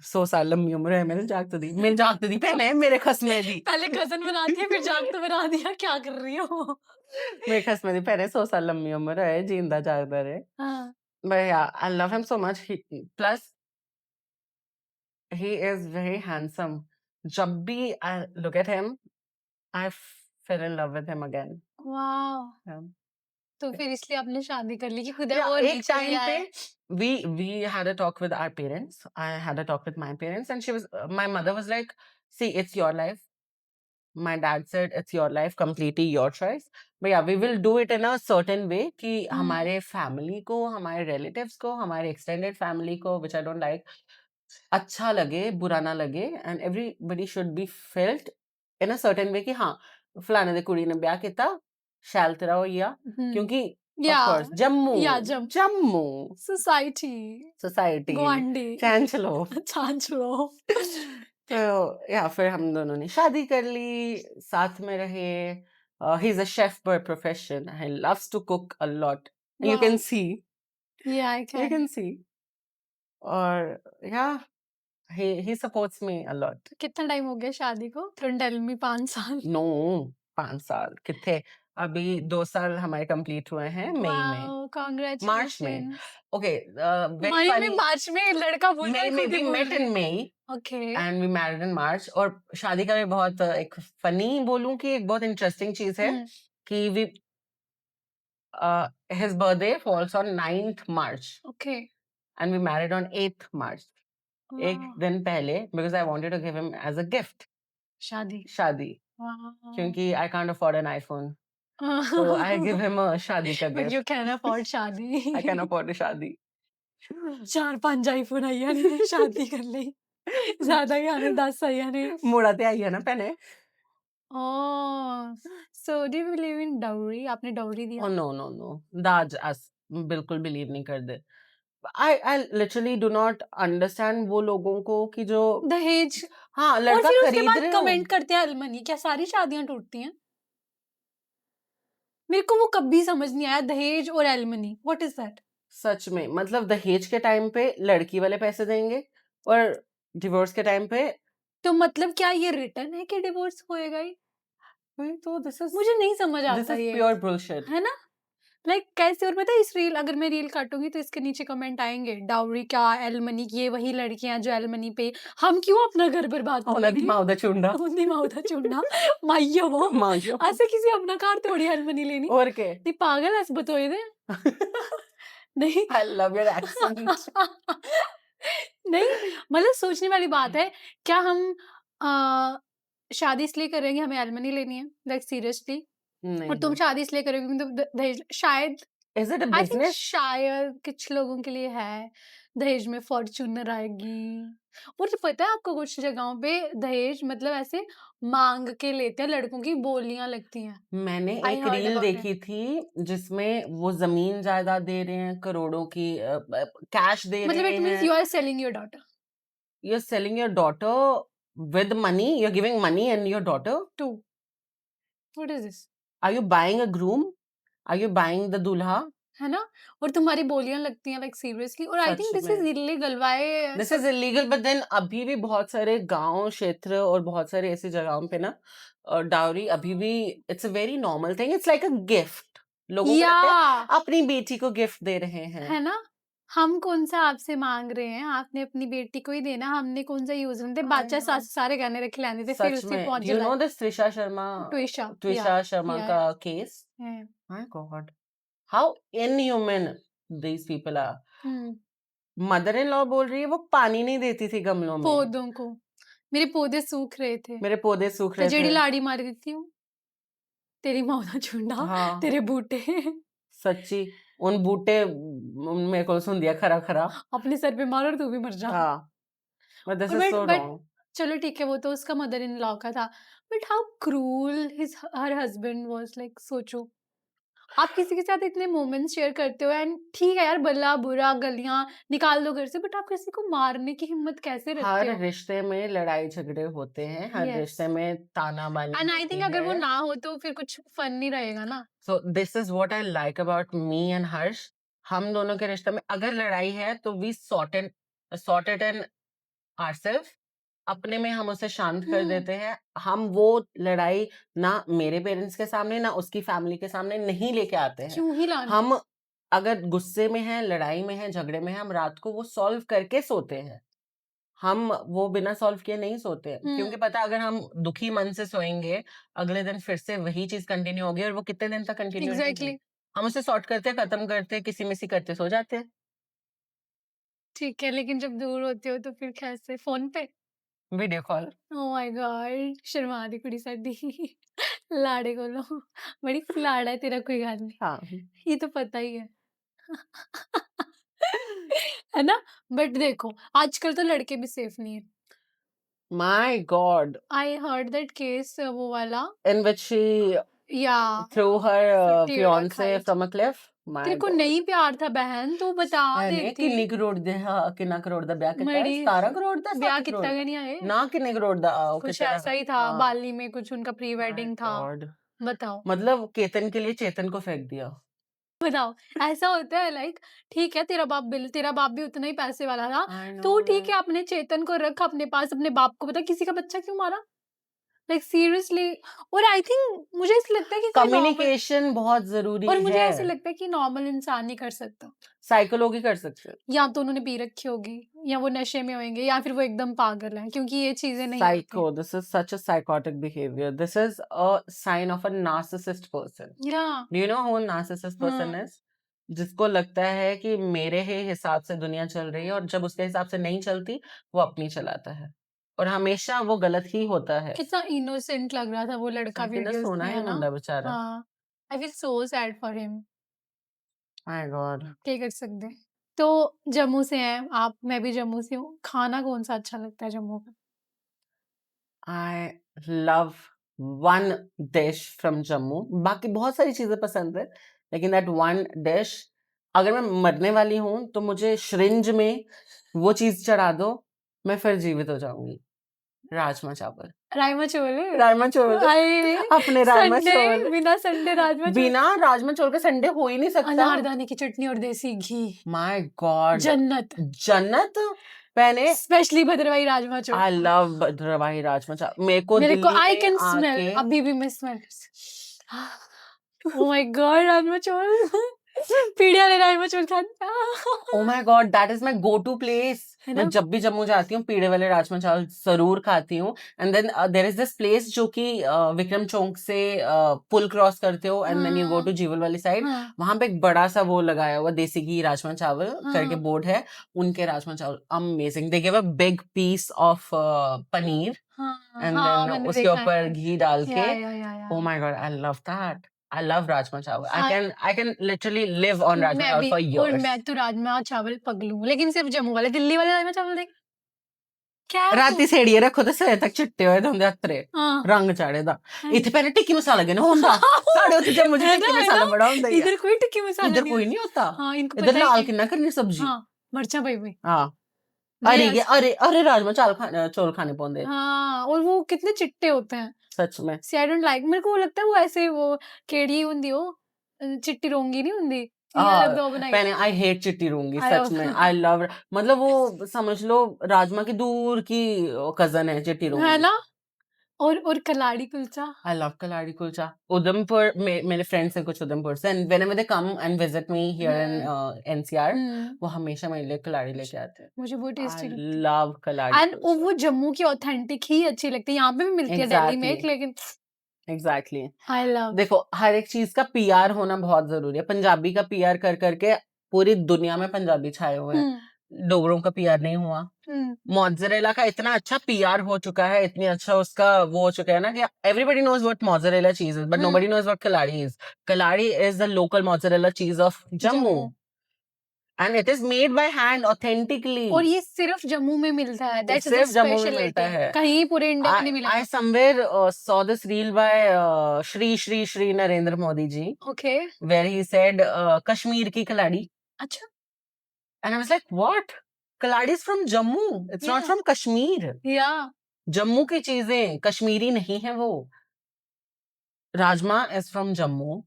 100 साल लंबी उम्र है मेरी जागते दी पहले मेरे खसमे दी पहले कजन बनाती है फिर जाग तो बना दिया, क्या कर रही हो? मेरे खसमे दी पहले 100 साल लंबी उम्र है, जिंदा जागदा रहे। हाँ। But yeah, I love him so much. Plus, he is very handsome. जब भी I look at him, I fell in love with him again. वाह! Yeah. तो फिर इसलिए आपने शादी कर ली कि खुदा Yeah, वो एक नीचे भी टाइम पे आए। we had a talk with our parents. I had a talk with my parents, and my mother was like, "See, it's your life." My dad said, "It's your life, completely your choice." But yeah, we will do it in a certain way कि हमारे family को, हमारे relatives को, हमारे extended family को, which I don't like, अच्छा लगे, बुरा ना लगे, and everybody should be felt in a certain way कि हाँ, फलाने दी कुड़ी ने ब्याह किता, शैल तेरा होइया, क्योंकि of course, या जम्मू, सोसाइटी, society, गुआंढी, चांचलो। छाछड़ो। तो या फिर हम दोनों ने शादी कर ली, साथ में रहे। He is a chef by profession, he loves to cook a lot, you वाह! Can see, yeah I you can. Can see. और yeah he supports me a lot. कितना टाइम हो गया शादी को? डोंट टेल मी 5 साल। No 5 साल कितने, अभी 2 साल हमारे कंप्लीट हुए हैं मई में, वाओ! मार्च में। कांग्रेचुलेशंस। ओके, वेरी मई में, फनी, मार्च में लड़का बोल रहा है, मई में खुद ही वी बोल मेट रही इन है। May okay. And we married in March. और शादी का भी बहुत एक फनी बोलूं कि एक बहुत इंटरेस्टिंग चीज है कि we his birthday falls on 9th March okay. and we married on 8th March. एक वाह! दिन पहले, because I wanted to give him as a gift शादी। शादी, वाह! क्योंकि I can't afford an iPhone, so I give him a शादी का but you gift. Can afford शादी। I can afford a शादी. 4-5 आईफोन आइया ने शादी कर ली। ज्यादा ही आने 10 आइया ने। मुड़ा ते आई है ना पहने। Oh! So do you believe in dowry? आपने डाउरी Oh दिया? no, दाज अस बिल्कुल बिलीव नहीं कर दे। I literally do not understand वो लोगों को कि जो दहेज। हाँ और लड़का फिर उसके खरीद बाद रहे हो। कमेंट करते हैं एलिमनी। क्या सारी शादियां टूटती हैं? मेरे को वो कभी समझ नहीं आया, दहेज और एलिमनी, व्हाट इज दैट? सच में, मतलब दहेज के टाइम पे लड़की वाले पैसे देंगे और डिवोर्स के टाइम पे, तो मतलब क्या ये रिटर्न है कि डिवोर्स होएगा ही? तो मुझे नहीं समझ दिस आता इज ये, प्योर बुलशिट। है ना? लाइक कैसे? और पता है इस रील, अगर मैं रील काटूंगी तो इसके नीचे कमेंट आएंगे, डाउरी क्या, एलिमनी, ये वही लड़कियां जो एलिमनी पे, हम क्यों अपना घर बर्बाद ਉਹਨਾਂ ਦੀ करेंगे? ਮਾਂ ਦਾ ਚੁੰਡਾ उन्दी माउदा चुनना माइयो वो माइयो ऐसे किसी अपना कार थोड़ी एलिमनी लेनी। और के नी पागल ऐसे बतोए दे। नहीं। I love your accent. नहीं, मतलब सोचने वाली बात है। क्या हम आ, शादी इसलिए करेंगे हमें एलिमनी लेनी है, लाइक सीरियसली? और तुम नहीं, शादी इसलिए करोगे क्योंकि दहेज, शायद, is it a I think business? शायद कुछ लोगों के लिए है, दहेज में फॉर्च्यूनर आएगी। और पता है आपको कुछ जगहों पे दहेज मतलब ऐसे मांग के लेते हैं, लड़कों की बोलियां लगती हैं। मैंने आई एक हर्ड रील अबाउट इट। देखी थी जिसमें वो जमीन जायदाद दे रहे हैं, करोड़ों की कैश दे मतलब रहे इट मींस हैं। You are selling your daughter You're selling your daughter with money, you're giving money and your daughter, too, what is this? are you buying a groom, are you buying the दूल्हा? है ना? और तुम्हारी बोलियां लगती हैं, like seriously. और I सच थिंक दिस इज में illegal. Why? This is illegal, but then अभी भी बहुत सारे गांव क्षेत्र और बहुत सारे ऐसी जगहों पे ना डाउरी अभी भी it's a very normal thing, it's like a gift. लोगों को या, लगता है अपनी बेटी को गिफ्ट दे रहे हैं। है ना? हम कौन सा आपसे मांग रहे हैं, आपने अपनी बेटी को ही देना, हमने कौन सा यूज करते, I बादशाह know. सारे गहने रख लेने थे, फिर सच उसे में, पहुंच डू यू जाए। नो दिस त्रिशा शर्मा, ट्विशा, त्रिशा शर्मा या का case? My god, how inhuman these people are. Mother in law बोल रही है वो पानी नहीं देती थी गमलों में, पौधों को, मेरे पौधे सूख रहे थे, मेरे पौधे सूख तो रहे जेड़ी थे। लाड़ी मार दी थी वो, तेरी माँ का झुंडा, हाँ तेरे बूटे। सच्ची, उन बूटे मेरे को सुन दिया खरा खरा। अपने सर पे मार और तू भी मर जा। हाँ, but this और is so बट wrong. चलो ठीक है, वो तो उसका मदर इन लॉ का था, but how cruel his her husband was, like सोचो। आप किसी के साथ इतने मोमेंट्स शेयर करते हो एंड ठीक है यार, भला बुरा गलियां निकाल दो घर से, बट आप किसी को मारने की हिम्मत कैसे रखते हर हो? रिश्ते में लड़ाई झगड़े होते हैं, हर यस, रिश्ते में ताना-बानी एंड आई होती थिंक अगर वो है। ना हो तो फिर कुछ फन नहीं रहेगा ना। So this is what I like about me and Harsh. हम दोनों के रिश्ते में अगर लड़ाई है तो we sort it in ourselves. अपने में हम उसे शांत कर हम्म, देते हैं। हम वो लड़ाई ना मेरे पेरेंट्स के सामने ना उसकी फैमिली के सामने नहीं लेके आते हैं। क्यों ही लाना? हम अगर गुस्से में हैं, लड़ाई में हैं, झगड़े में हैं, हम रात को वो सॉल्व करके सोते हैं। हम वो बिना सॉल्व किए नहीं सोते हैं, क्योंकि पता है अगर हम दुखी मन से सोएंगे, अगले दिन फिर से वही चीज कंटिन्यू होगी और वो कितने दिन तक कंटिन्यू रहेगी। एग्जैक्टली। हम उसे सॉर्ट करते हैं, खत्म करते हैं, किसी मिसी करते सो जाते हैं। ठीक है, लेकिन जब दूर होते हो तो फिर कैसे? फोन पे? Video call. Oh my god, Sharma दी कुड़ी साडी। लाड़े कोलो, बड़ी लाड़ा है तेरा, कोई गल नहीं, हाँ। ये तो पता ही है। है ना? बट देखो, आजकल तो लड़के भी सेफ नहीं है। My God, I heard that case, वो वाला, इन व्हिच शी या थ्रू हर फुट्टी वाला फियांसे खाई। From a cliff. तेरे माय को गॉड। नहीं प्यार था बहन, तो बता ਭੈਣੇ देती। ਕਿੰਨੀ ਕਰੋੜ ਦੇ ਹਾਂ ਕਿੰਨਾ ਕਰੋੜ ਦਾ ਵਿਆਹ ਕੀਤਾ ਹੈ? मड़ी 17 ਕਰੋੜ ਦਾ ब्याह 7 कितना ਕਰੋੜ गया ਦਾ नहीं आए? ਨਾ किन्ने करोड़ ਦਾ ਉਹ कुछ कितना ऐसा ही था, हाँ बाली में कुछ उनका प्री माय वेडिंग था। गॉड। बताओ, मतलब केतन के लिए चेतन को फेंक दिया। बताओ, ऐसा होता है? लाइक ठीक है, तेरा बाप भी उतना ही पैसे वाला था, आई नो। तो ठीक है, अपने चेतन को रख अपने पास, अपने बाप को बता किसी का बच्चा क्यों मारा? Like seriously. और आई थिंक मुझे ऐसा लगता है कि कोई नॉर्मल, कम्युनिकेशन बहुत जरूरी और मुझे है। ऐसे लगता है कि नॉर्मल इंसान नहीं कर सकता। साइकोलॉजी कर सकते हैं। या तो उन्होंने पी रखी होगी, या वो नशे में होंगे, या फिर वो एकदम पागल हैं, क्योंकि ये चीजें नहीं होती। Psycho, this is such a psychotic behaviour, this is a sign of a narcissist person. या do you know who narcissist person is? जिसको लगता है कि मेरे ही हिसाब से दुनिया चल रही है और जब उसके हिसाब से नहीं चलती वो अपनी चलाता है और हमेशा वो गलत ही होता है। कितना इनोसेंट लग रहा था वो लड़का लेकिन वीडियोस सोना में, ही है ना? मुंडा बेचारा। हाँ, आई feel so sad for him. My God. क्या कर सकते हैं? तो जम्मू से हैं आप, मैं भी जम्मू से हूँ। खाना कौन सा अच्छा लगता है जम्मू का? I love one dish from Jammu. बाकी बहुत सारी चीजें पसंद है, लेकिन दैट वन डिश, अगर मैं मरने वाली हूं तो मुझे श्रिंज में वो चीज चढ़ा दो, मैं फिर जीवित हो जाऊंगी। राजमा चावल। राजमा चावल। राजमा चावल। आए, अपने राजमा संडे, चावल। बिना संडे राजमा चावल, बिना राजमा चावल के संडे हो ही नहीं सकता। अनारदाने की चटनी और देसी घी, माय गॉड, जन्नत। जन्नत। मैंने स्पेशली भद्रवाही राजमा चावल। आई लव भद्रवाही राजमा चावल। मेरे को मेरे को दिल्ली आई में कैन स्मेल, आके अभी भी मैं smell. Oh my god, rajma chawal. पीढ़ी वाले राजमा चावल खाते। Oh my god, that is my go to place. है मैं ना? जब भी जम्मू जाती हूँ पीड़े वाले राजमा चावल जरूर खाती हूँ। And then there is this place जो कि विक्रम चौक से पुल क्रॉस करते हो and then you go to Jewel वाली साइड। हाँ, वहां पे एक बड़ा सा वो लगाया हुआ देसी घी राजमा चावल करके हाँ, बोर्ड है। उनके rajma chawal amazing. They give a big piece of paneer हाँ, एंड हाँ, देन मैंने उसके देखा ऊपर है। घी डाल के। या। Oh my god, I love that. I love Rajma Chawal. हाँ, I can literally live on Rajma मैं Chawal भी, for और years. मैं तो राजमा चावल पगलू हूँ, लेकिन सिर्फ जम्मू वाले। दिल्ली वाले राजमा चावल देख, क्या है राती वो? सेड़िए रखो ते सवेरे तक चिट्टे होए दे हुंदे अत्तरे हाँ, रंग चाढ़े दा। हाँ। इत्थे पहले टिक्की मसाला गै ना होंदा। साढ़े उत्थे जम्मू च है टिक्की ना, है मसाला ना? बड़ा होंदा ही है। इधर कोई टिक्की मसाला इधर नहीं कोई है। नहीं होता। हाँ, इनको इधर पता ही लाल नहीं। किन्ना करनी सब्जी। हाँ, मर्चा भाई। हाँ, जी, अरे अरे अरे राजमा चौल खाने पौंदे हाँ, और वो कितने चिट्टे होते हैं। सच में। सी आई डोंट लाइक, मेरे को वो लगता है वो ऐसे, वो केड़ी हुंदी हो, चिट्टी रोंगी नहीं हुंदी, इयां लगदा वो बनाई। पहले आई हेट चिट्टी रूंगी I सच में। आई लव, मतलब वो समझ लो राजमा की दूर की कजन है चिट्टी है रूंगी। ना? और कलाड़ी kulcha. I love Kaladi Kulcha. Udhampur, मेरे फ्रेंड्स हैं कुछ उधमपुर से, and whenever they come and visit me here in NCR, वो हमेशा मेरे लिए कलाड़ी लेके आते हैं। मुझे बहुत टेस्टी I लगती है। love कलाड़ी एंड वो जम्मू की ऑथेंटिक ही अच्छी लगती है, यहाँ पे भी मिलती है दिल्ली में एक, Exactly, लेकिन exactly. I love. देखो हर एक चीज का पीआर होना बहुत जरूरी है। पंजाबी का पीआर कर करके पूरी दुनिया में पंजाबी छाए हुए हैं। डोगरों का पीआर नहीं हुआ। मोज़रेला का इतना अच्छा पीआर हो चुका है, इतनी अच्छा उसका वो हो चुका है ना कि everybody knows what mozzarella cheese is, but nobody knows what kalari is. Kalari is the local mozzarella cheese of Jammu. and it is made by hand authentically. और ये सिर्फ जम्मू में मिलता है, ये दैट्स द सिर्फ जम्मू में स्पेशलिटी मिलता है। कहीं पूरे इंडिया में नहीं I मिलेगा। somewhere saw this reel by Shri Narendra Modi ji, okay where he said Kashmir ki kaladi, अच्छा and I was like, what? Kaladi is from Jammu. It's not Yeah. from Kashmir. या जम्मू की चीजें कश्मीरी नहीं है वो। Rajma is from Jammu,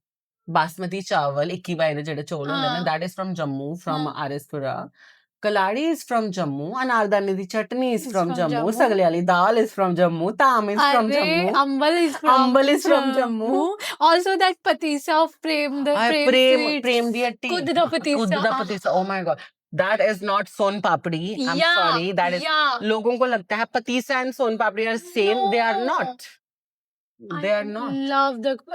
basmati चावल 21 वाले जेडे चोल होंदे ने, हाँ that is from Jammu, from हाँ आरएसपुरा। कलाड़ी इज फ्रॉम जम्मू, अनारदाने दी चटनी is It's from from Jammu, Jammu. सगले वाली दाल इज फ्रॉम जम्मू, ताम इज फ्रॉम अरे जम्मू, अंबल is ambal is from Jammu. Also that patisa of Prem the I Prem Prem sweets Prem दी हट्टी, खुद द पतीसा खुद patisa, oh my god, that is not Son papdi, I'm या sorry, that is, या लोगों को लगता है patisa and soan papdi are same, they are no not, they are not.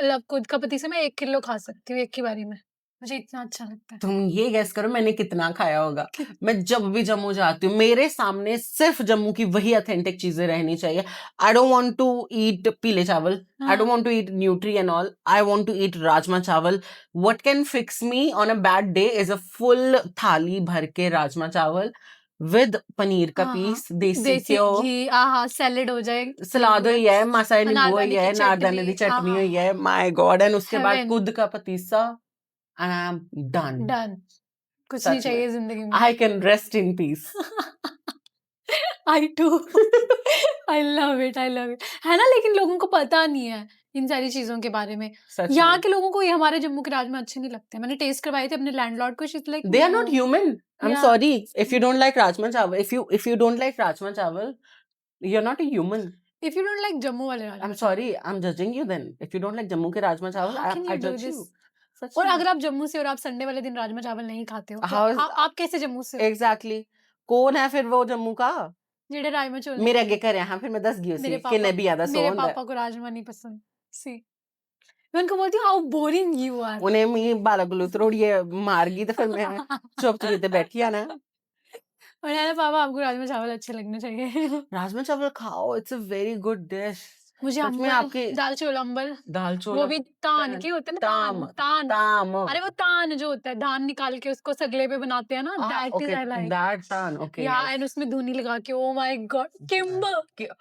Love खुद का पतीसा मैं 1 किलो खा सकती हूँ एक ही बारी में, मुझे इतना अच्छा लगता है। तुम ये गैस करो मैंने कितना खाया होगा। मैं जब भी जम्मू जाती हूँ मेरे सामने सिर्फ जम्मू की वही ऑथेंटिक चीजें रहनी चाहिए। I don't want to eat पीले चावल, I don't want to eat nutri and all, I want to eat rajma chawal. What can fix me on a bad day is a full thali भर के राजमा चावल विद पनीर का पीस, देसी देसी घ्यो, घी आहा सैलेड हो जाए, सलाद हुई है, मासा नींबू अनारदाने हुई की है, नारदाने चटनी, की चटनी आहा। हुई है, माय गॉड, एंड उसके बाद Heaven. खुद का patisa, and I am done. Done कुछ नहीं सच में चाहिए जिंदगी में। I can rest in peace. I too I love it है ना, लेकिन लोगों को पता नहीं है इन सारी चीजों के बारे में। सच यहाँ में। के लोगों को ये हमारे जम्मू के राजमा अच्छे नहीं लगते। मैंने टेस्ट करवाए थे अपने लैंडलॉर्ड को, she's like They are not human. I'm Yeah. sorry. If you don't like rajma chawal, if you don't like rajma chawal, you're not a human. If you don't like Jammu वाले rajma. I'm sorry. I'm judging you then. If you don't like Jammu के राजमा चावल, How can I you do judge this? you. सच और में। अगर आप जम्मू से और आप संडे वाले दिन राजमा चावल नहीं खाते हो तो How is- आप कैसे जम्मू से हो? Exactly. कौन है फिर वो जम्मू का? जेडे राजमा चावल मेरे नहीं अगे खाते। घर है, फिर मैं दस गई मेरे उसी कि ने भी आधा सो मेरे होंदा है। पापा को राजमा नहीं पसंद। सी मैं उनको बोलती हूँ हाउ बोरिंग यू आर। उन्हें मी बाला गुलू त्रोड़िए मार गई तो फिर मैं चुप चुप बैठी आ ना। और है ना पापा आपको राजमा चावल अच्छे लगने चाहिए। राजमा चावल खाओ, it's a very good dish. मुझे सच में अम्बल आपके दाल चोल अम्बल दाल चोल, वो भी तान के होते हैं ना, ताम तान ताम, अरे वो तान जो होता है धान निकाल के उसको सगले पे बनाते हैं ना, that is okay I like. That तान, ओके या एंड उसमें धुनी लगा के, ओ माय गॉड किम्ब।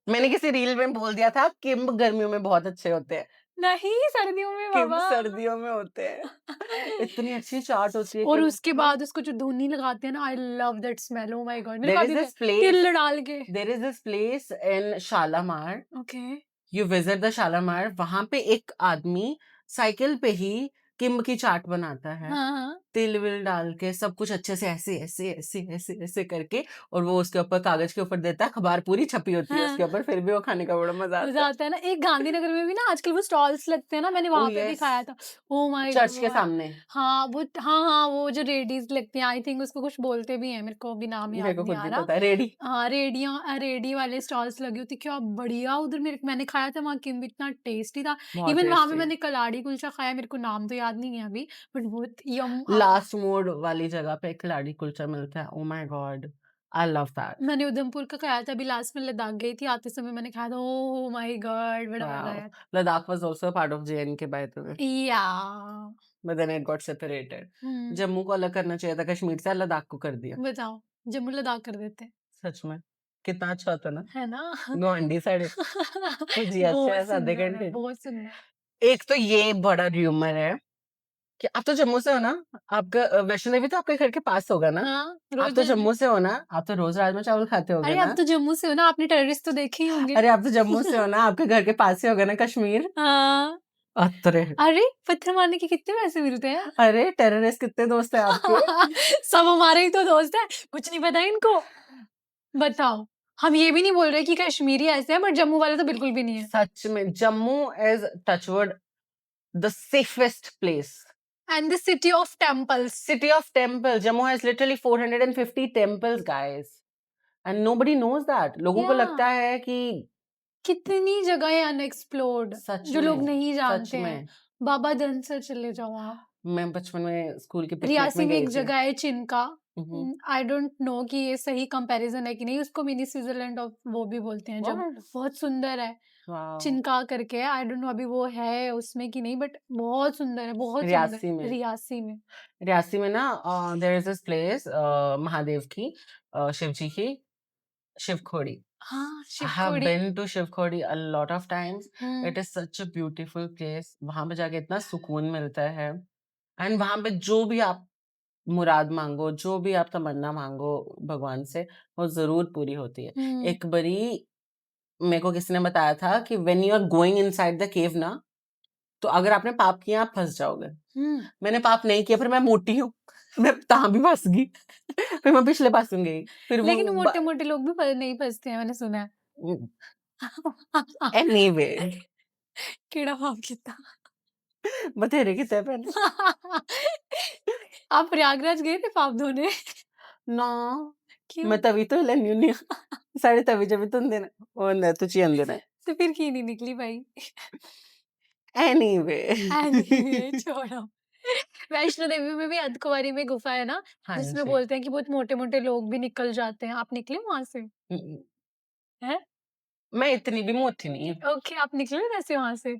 मैंने किसी रील में बोल दिया था किम्ब गर्मियों में बहुत अच्छे होते हैं, नहीं सर्दियों में किम्ब बाबा। सर्दियों में होते हैं। इतनी अच्छी चाट होती है। और उसके बाद उसको जो धुनी लगाते हैं ना, I love that smell, O my God. मेरे को There is अभी this place, तिल डाल के। there is this place in Shalamar. Okay You visit the Shalamar, वहां पे एक आदमी साइकिल पे ही किम्ब की चाट बनाता है, हाँ हाँ तिल विल डाल के सब कुछ अच्छे से ऐसे ऐसे ऐसे ऐसे ऐसे करके, और वो उसके ऊपर कागज के ऊपर देता है, अखबार पूरी छपी होती है उसके हाँ। ऊपर, फिर भी वो खाने का बड़ा मजा मजा आता है। आता है ना। एक गांधीनगर में भी ना आजकल वो स्टॉल्स लगते हैं ना, मैंने वहां पे भी yes. खाया था। ओ माय चर्च के गॉड। सामने हाँ वो हाँ वो जो रेडीज लगती हैं, आई थिंक उसको कुछ बोलते भी हैं, मेरे को अभी नाम मेरे याद को नहीं खुद आ भी रहा। पता है, रेडी। हाँ रेडी वाले स्टॉल्स लगी होती, क्या बढ़िया उधर। मैंने खाया था वहाँ, किम्ब इतना टेस्टी था। बहुत इवन वहां पे टेस्टी। मैंने कलाड़ी कुलचा खाया, मेरे को नाम तो याद नहीं है अभी, बट बहुत यम। लास्ट मोड वाली जगह पे खिलाड़ी कुलचा मिलता है, ओ my God, I love that. मैंने उधमपुर का खाया था, अभी लास्ट में लद्दाख गई थी, आते समय मैंने खाया था, ओह माय गॉड बड़ा मजा आया। Ladakh was also a part of JNK by the way, या but then it got separated. हम्म जम्मू को अलग करना चाहिए था कश्मीर से, लद्दाख को कर दिया। बताओ जम्मू लद्दाख कर देते सच में कितना अच्छा होता ना। है ना। गुआंढी साइड कुछ ऐसे बहुत ऐसा आधे सुंदर है, घंटे। बहुत सुंदर। एक तो ये बड़ा र्यूमर है कि आप तो जम्मू से हो ना, आपका वैष्णो देवी तो आपके घर के पास होगा ना, हाँ आप रोज तो जम्मू से हो ना, आप तो रोज राजमा चावल खाते होगे अरे ना। आप तो जम्मू से हो ना, आपने टेररिस्ट तो देखे ही होंगे। अरे आप तो जम्मू से हो ना, आपके घर के पास ही होगा ना कश्मीर। हाँ अतरे अरे पत्थर मारने के कितने पैसे मिलते हैं। अरे टेररिस्ट कितने दोस्त हैं आपके। सब हमारे ही तो दोस्त हैं, कुछ नहीं पता इनको। बताओ, हम ये भी नहीं बोल रहे कि कश्मीरी ऐसे हैं, बट जम्मू वाले तो बिल्कुल भी नहीं है। सच में Jammu is touchwood the safest place, and the city of temples. city of temples. Jammu has literally 450 temples, guys, and nobody knows that. लोगों को Yeah. लगता है कि कितनी जगह अनएक्सप्लोर्ड सच जो लोग में, नहीं सच जानते हैं। में। बाबा धनसर चले जाओ आप। मैं बचपन में स्कूल की पिकनिक रियासी में में गई एक थी। जगह है चिनका, हम्म। आई डोंट नो कि ये सही कंपैरिजन है कि नहीं, उसको मिनी स्विट्जरलैंड ऑफ वो भी बोलते हैं जब। What? बहुत सुंदर है। वाओ! चिनका करके है, आई डोंट नो अभी वो है उसमें कि नहीं, बट बहुत सुंदर है, बहुत सुंदर। रियासी में। रियासी में। रियासी में ना there is this place Mahadev की शिव जी की शिवखोड़ी। हाँ, I have Shiv Khori. been to Shiv Khori a lot of times. Hmm, It is such a beautiful place. वहाँ पे जाके इतना सुकून मिलता है एंड वहाँ पे जो भी आप मुराद माँगो, जो भी आप तमन्ना माँगो भगवान से, वो ज़रूर पूरी होती है। हुँ, एक बारी मेरे को किसी ने बताया था कि when you are going inside the cave ना, तो अगर आपने पाप किया आप फँस जाओगे। हुँ। मैंने पाप नहीं किया, फिर मैं मोटी हूँ, मैं तहाँ भी फँस गई। फिर मैं पिछले पासों गई। फिर वो लेकिन ब मोटे-मोटे लोग भी फ नहीं फँसते हैं, मैंने सुना है। एनीवे केड़ा पाप किता। बथेरे किते मैंने। आप प्रयागराज गए थे पाप धोने? ना, क्यों? मैं तवी तो लैनी हुन्नी आं। साढ़े तवी च भी धोंदे ने। ओह् तुची आंदे ने। तो फिर क्यों नहीं निकली भाई? एनीवे एनीवे छोड़ो। वैष्णो देवी में भी अर्धकुंवारी में गुफा है ना, हाँ जिसमें जी। बोलते हैं कि बहुत मोटे-मोटे लोग भी निकल जाते हैं। आप निकले वहाँ से? हुँ, हैं? मैं इतनी भी मोटी नहीं हूँ। ओके, आप निकले वैसे वहाँ से?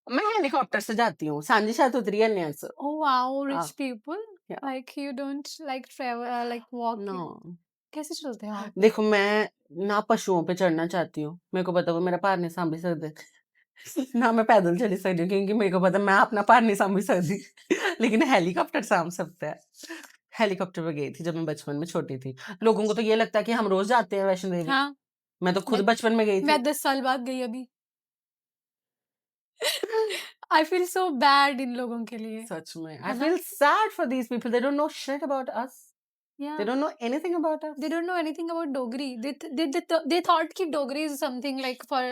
मैं हेलीकॉप्टर से जाती हूँ। सांझी छत उतरी है न्या से। Oh wow! हाँ, rich people yeah like you don't like travel like no. Walking. कैसे चलते हैं आप? देखो मैं ना पशुओं पे चढ़ना चाहती हूँ। मेरे को पता वो मेरा भार नहीं सांभ सकदे। ना मैं पैदल चली सकदी हूँ क्योंकि मेरे को पता मैं अपना भार नहीं सांभ सकदी। लेकिन हेलीकॉप्टर सांभ सकता है। हेलीकॉप्टर पे गई थी जब मैं बचपन में छोटी थी। लोगों को तो ये लगता है कि हम रोज़ जाते हैं वैष्णो देवी। हाँ, मैं तो खुद मैं बचपन में गई मैं थी। 10 साल बाद गई अभी। आई फील सो बैड इन लोगों के लिए, सच में। I है ना? feel sad for these people. They don't know shit about us. या They don't know anything about us. they don't know anything about Dogri. They thought कि Dogri is something like for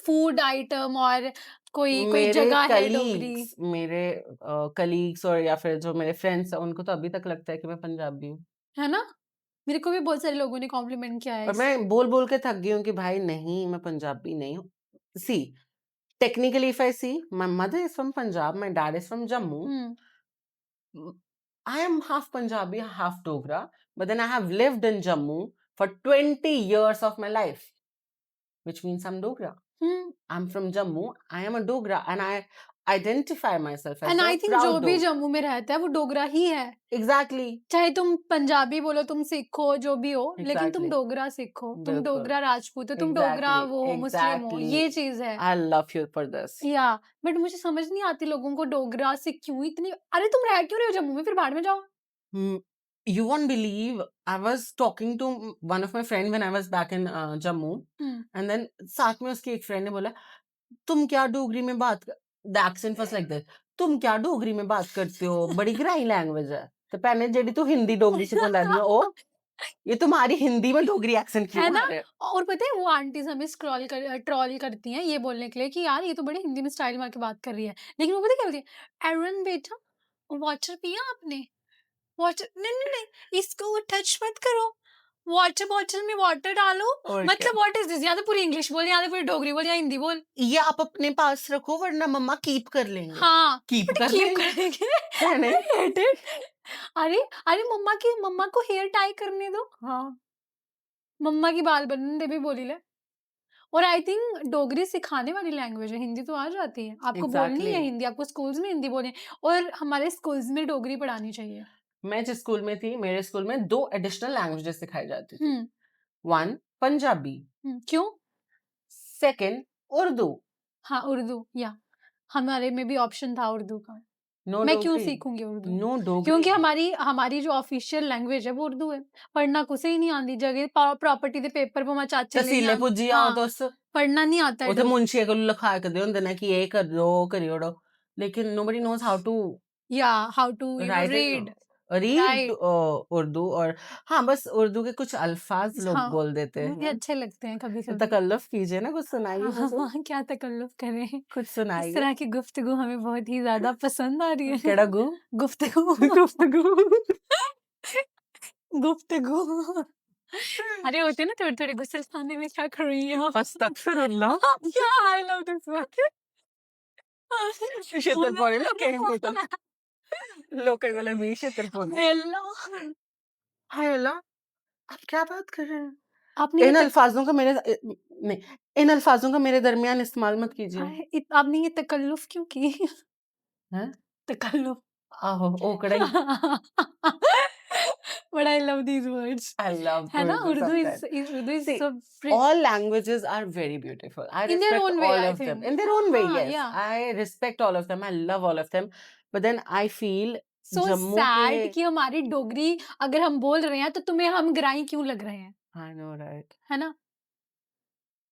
food item और कोई कोई जगह है डोगरी। मेरे colleagues और या फिर जो मेरे फ्रेंड्स हैं उनको तो अभी तक लगता है कि मैं पंजाबी हूँ। है ना? मेरे को भी बहुत सारे लोगों ने कॉम्प्लीमेंट किया है और इस। मैं बोल-बोल के थक गई हूँ कि भाई नहीं मैं पंजाबी नहीं हूँ। See technically if I see my mother is from Punjab, my dad is from Jammu. Hmm, I am half Punjabi, half Dogra, but then I have lived in Jammu for 20 years of my life, which means I'm Dogra. Hmm. I'm from Jammu, I am a Dogra, and I identify myself as and a I think जो proud भी Dogra. Jammu में रहता है वो डोगरा ही है। Exactly, चाहे तुम पंजाबी बोलो, तुम सिख हो, जो भी हो, लेकिन तुम exactly. डोगरा सिख हो, तुम बिल्कुल, डोगरा राजपूत हो, तुम डोगरा exactly, वो हो, मुस्लिम हो, exactly. ये चीज़ है। I love you for this. या बट मुझे समझ नहीं आती लोगों को डोगरा से क्यों इतनी। अरे तुम रह क्यों रहे हो जम्मू में? फिर भाड़ में जाओ। Hmm, you won't believe, I was talking to one of my friend when I was back in Jammu, hmm. and then साथ में उसकी एक फ्रेंड ने बोला तुम क्या डोगरी में बात कर the accent was like that तुम क्या डोगरी में बात करते हो बड़ी ग्राई लैंग्वेज है तो पहले जेडी तू हिंदी डोगरी से बोला रही हो ओ ये तुम्हारी हिंदी में डोगरी एक्सेंट है क्यों ना? आ रहा है और पता है वो आंटीज़ हमें ट्रोल करती हैं ये बोलने के लिए कि यार ये तो बड़े हिंदी में स्टाइल मार के बात कर रही है। लेकिन वो पता है क्या बोलती है? एरन बेटा वाटर पिया आपने? वाटर नहीं, नहीं, नहीं, इसको टच मत करो। वाटर बॉटल में वाटर डालो। और क्या मतलब व्हाट इज़ दिस? या तो पूरी इंग्लिश बोल या तो पूरी डोगरी बोल या हिंदी बोल। ये आप अपने पास रखो वरना मम्मा कीप कर लेंगे हाँ, कीप बट कर कीप लेंगे करेंगे। मैंने आई हेट इट। अरे, अरे मम्मा को हेयर टाई करने दो। हाँ मम्मा की बाल बनने दे भी बोली ले। और आई थिंक डोगरी सिखाने वाली लैंग्वेज है, हिंदी तो आ जाती है। आपको बोलनी एग्जैक्टली है हिंदी, आपको स्कूल्स में हिंदी बोलनी है और हमारे स्कूल्स में डोगरी पढ़ानी चाहिए। मैं जिस स्कूल में थी मेरे स्कूल में 2 एडिशनल लैंग्वेजेस सिखाई जाती थी हुँ, 1 पंजाबी क्यों? 2nd उर्दू हाँ, उर्दू या हमारे में भी ऑप्शन था उर्दू का। नो मैं क्यों डोगरी सीखूँगी उर्दू? नो डोगरी क्योंकि हमारी हमारी जो ऑफ़िशियल लैंग्वेज है वो उर्दू है। पढ़ना कुसे ही नहीं आंदी जगह प्रॉपर्टी दे पेपर भावें चाचे ले तसीले आन। पुज्जी आओ हाँ, तुस पढ़ना नहीं आता है उत्थे मुंशिया कोल लिखा के दे हुंदे ने कि ये कर दो वो करी ओड़ो लेकिन nobody knows how to yeah how to write read. Read write. Urdu और हाँ बस उर्दू के कुछ अल्फाज लोग हाँ, बोल देते मुझे हैं अच्छे लगते हैं तो कभी-कभी। तकल्लुफ कीजिए ना कुछ हाँ, सुनाइए हाँ, मुझे हाँ, क्या तकल्लुफ़ करें। कुछ इस सुनाइए तरह की गुफ्तगू हमें बहुत ही ज़्यादा पसंद आ रही है। केड़ा गु गुफ्तगू। गुफ्तगू गुफ्तगू। अरे होते हैं ना थोड़े-थोड़े गुसलखाने में क्या कर रही हो? अस्तगफिरुल्लाह या आई लव दिस वर्ड। शितर लोग कई बोले मी शितर हेलो। हाय अल्लाह आप क्या बात कर रहे हैं आपने इन ये अल्फाजों का नहीं, इन अल्फाजों का मेरे दरमियान इस्तेमाल मत कीजिए। आपने ये तकल्लुफ़ क्यों की? हैं? तकल्लुफ़। आहो, ओकड़ा ही। But I love these words, I love है ना? doing this sometimes. Urdu is See, so प्रि all languages are very beautiful. I in their respect own way all I of them. Think. In their own way, हाँ, yes. या I respect all of them. I love all of them. But then I feel सो जम्मू के sad कि हमारी डोगरी अगर हम बोल रहे हैं तो तुम्हें हम ग्राई क्यों लग रहे हैं, I know, right? है ना?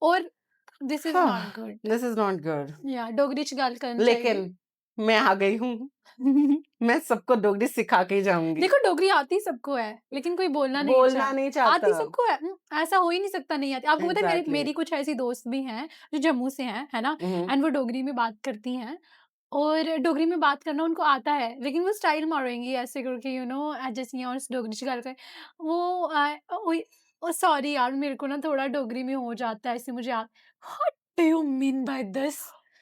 और this is not good. This is not good. या डोगरी च गल करनी लेकिन चाहिए। मैं आ गई हूँ। मैं सबको डोगरी सिखा के ही जाऊंगी। देखो डोगरी आती सबको है, लेकिन कोई बोलना नहीं बोलना चाहता। नहीं चाहता। आती सबको है, ऐसा हो ही नहीं सकता नहीं आती। आपको पता है मेरी Exactly. मेरी कुछ ऐसी दोस्त भी हैं जो जम्मू से हैं, है ना? हम्म। एंड वो डोगरी में बात करती हैं और डोगरी में बात करना उनको आता है, लेकिन वो स्टाइल मारेंगी ऐसे करके जैसे यहाँ डोगरी च गल कर वो सॉरी यार मेरे को ना थोड़ा डोगरी में हो जाता है ऐसे मुझे what do you mean by this?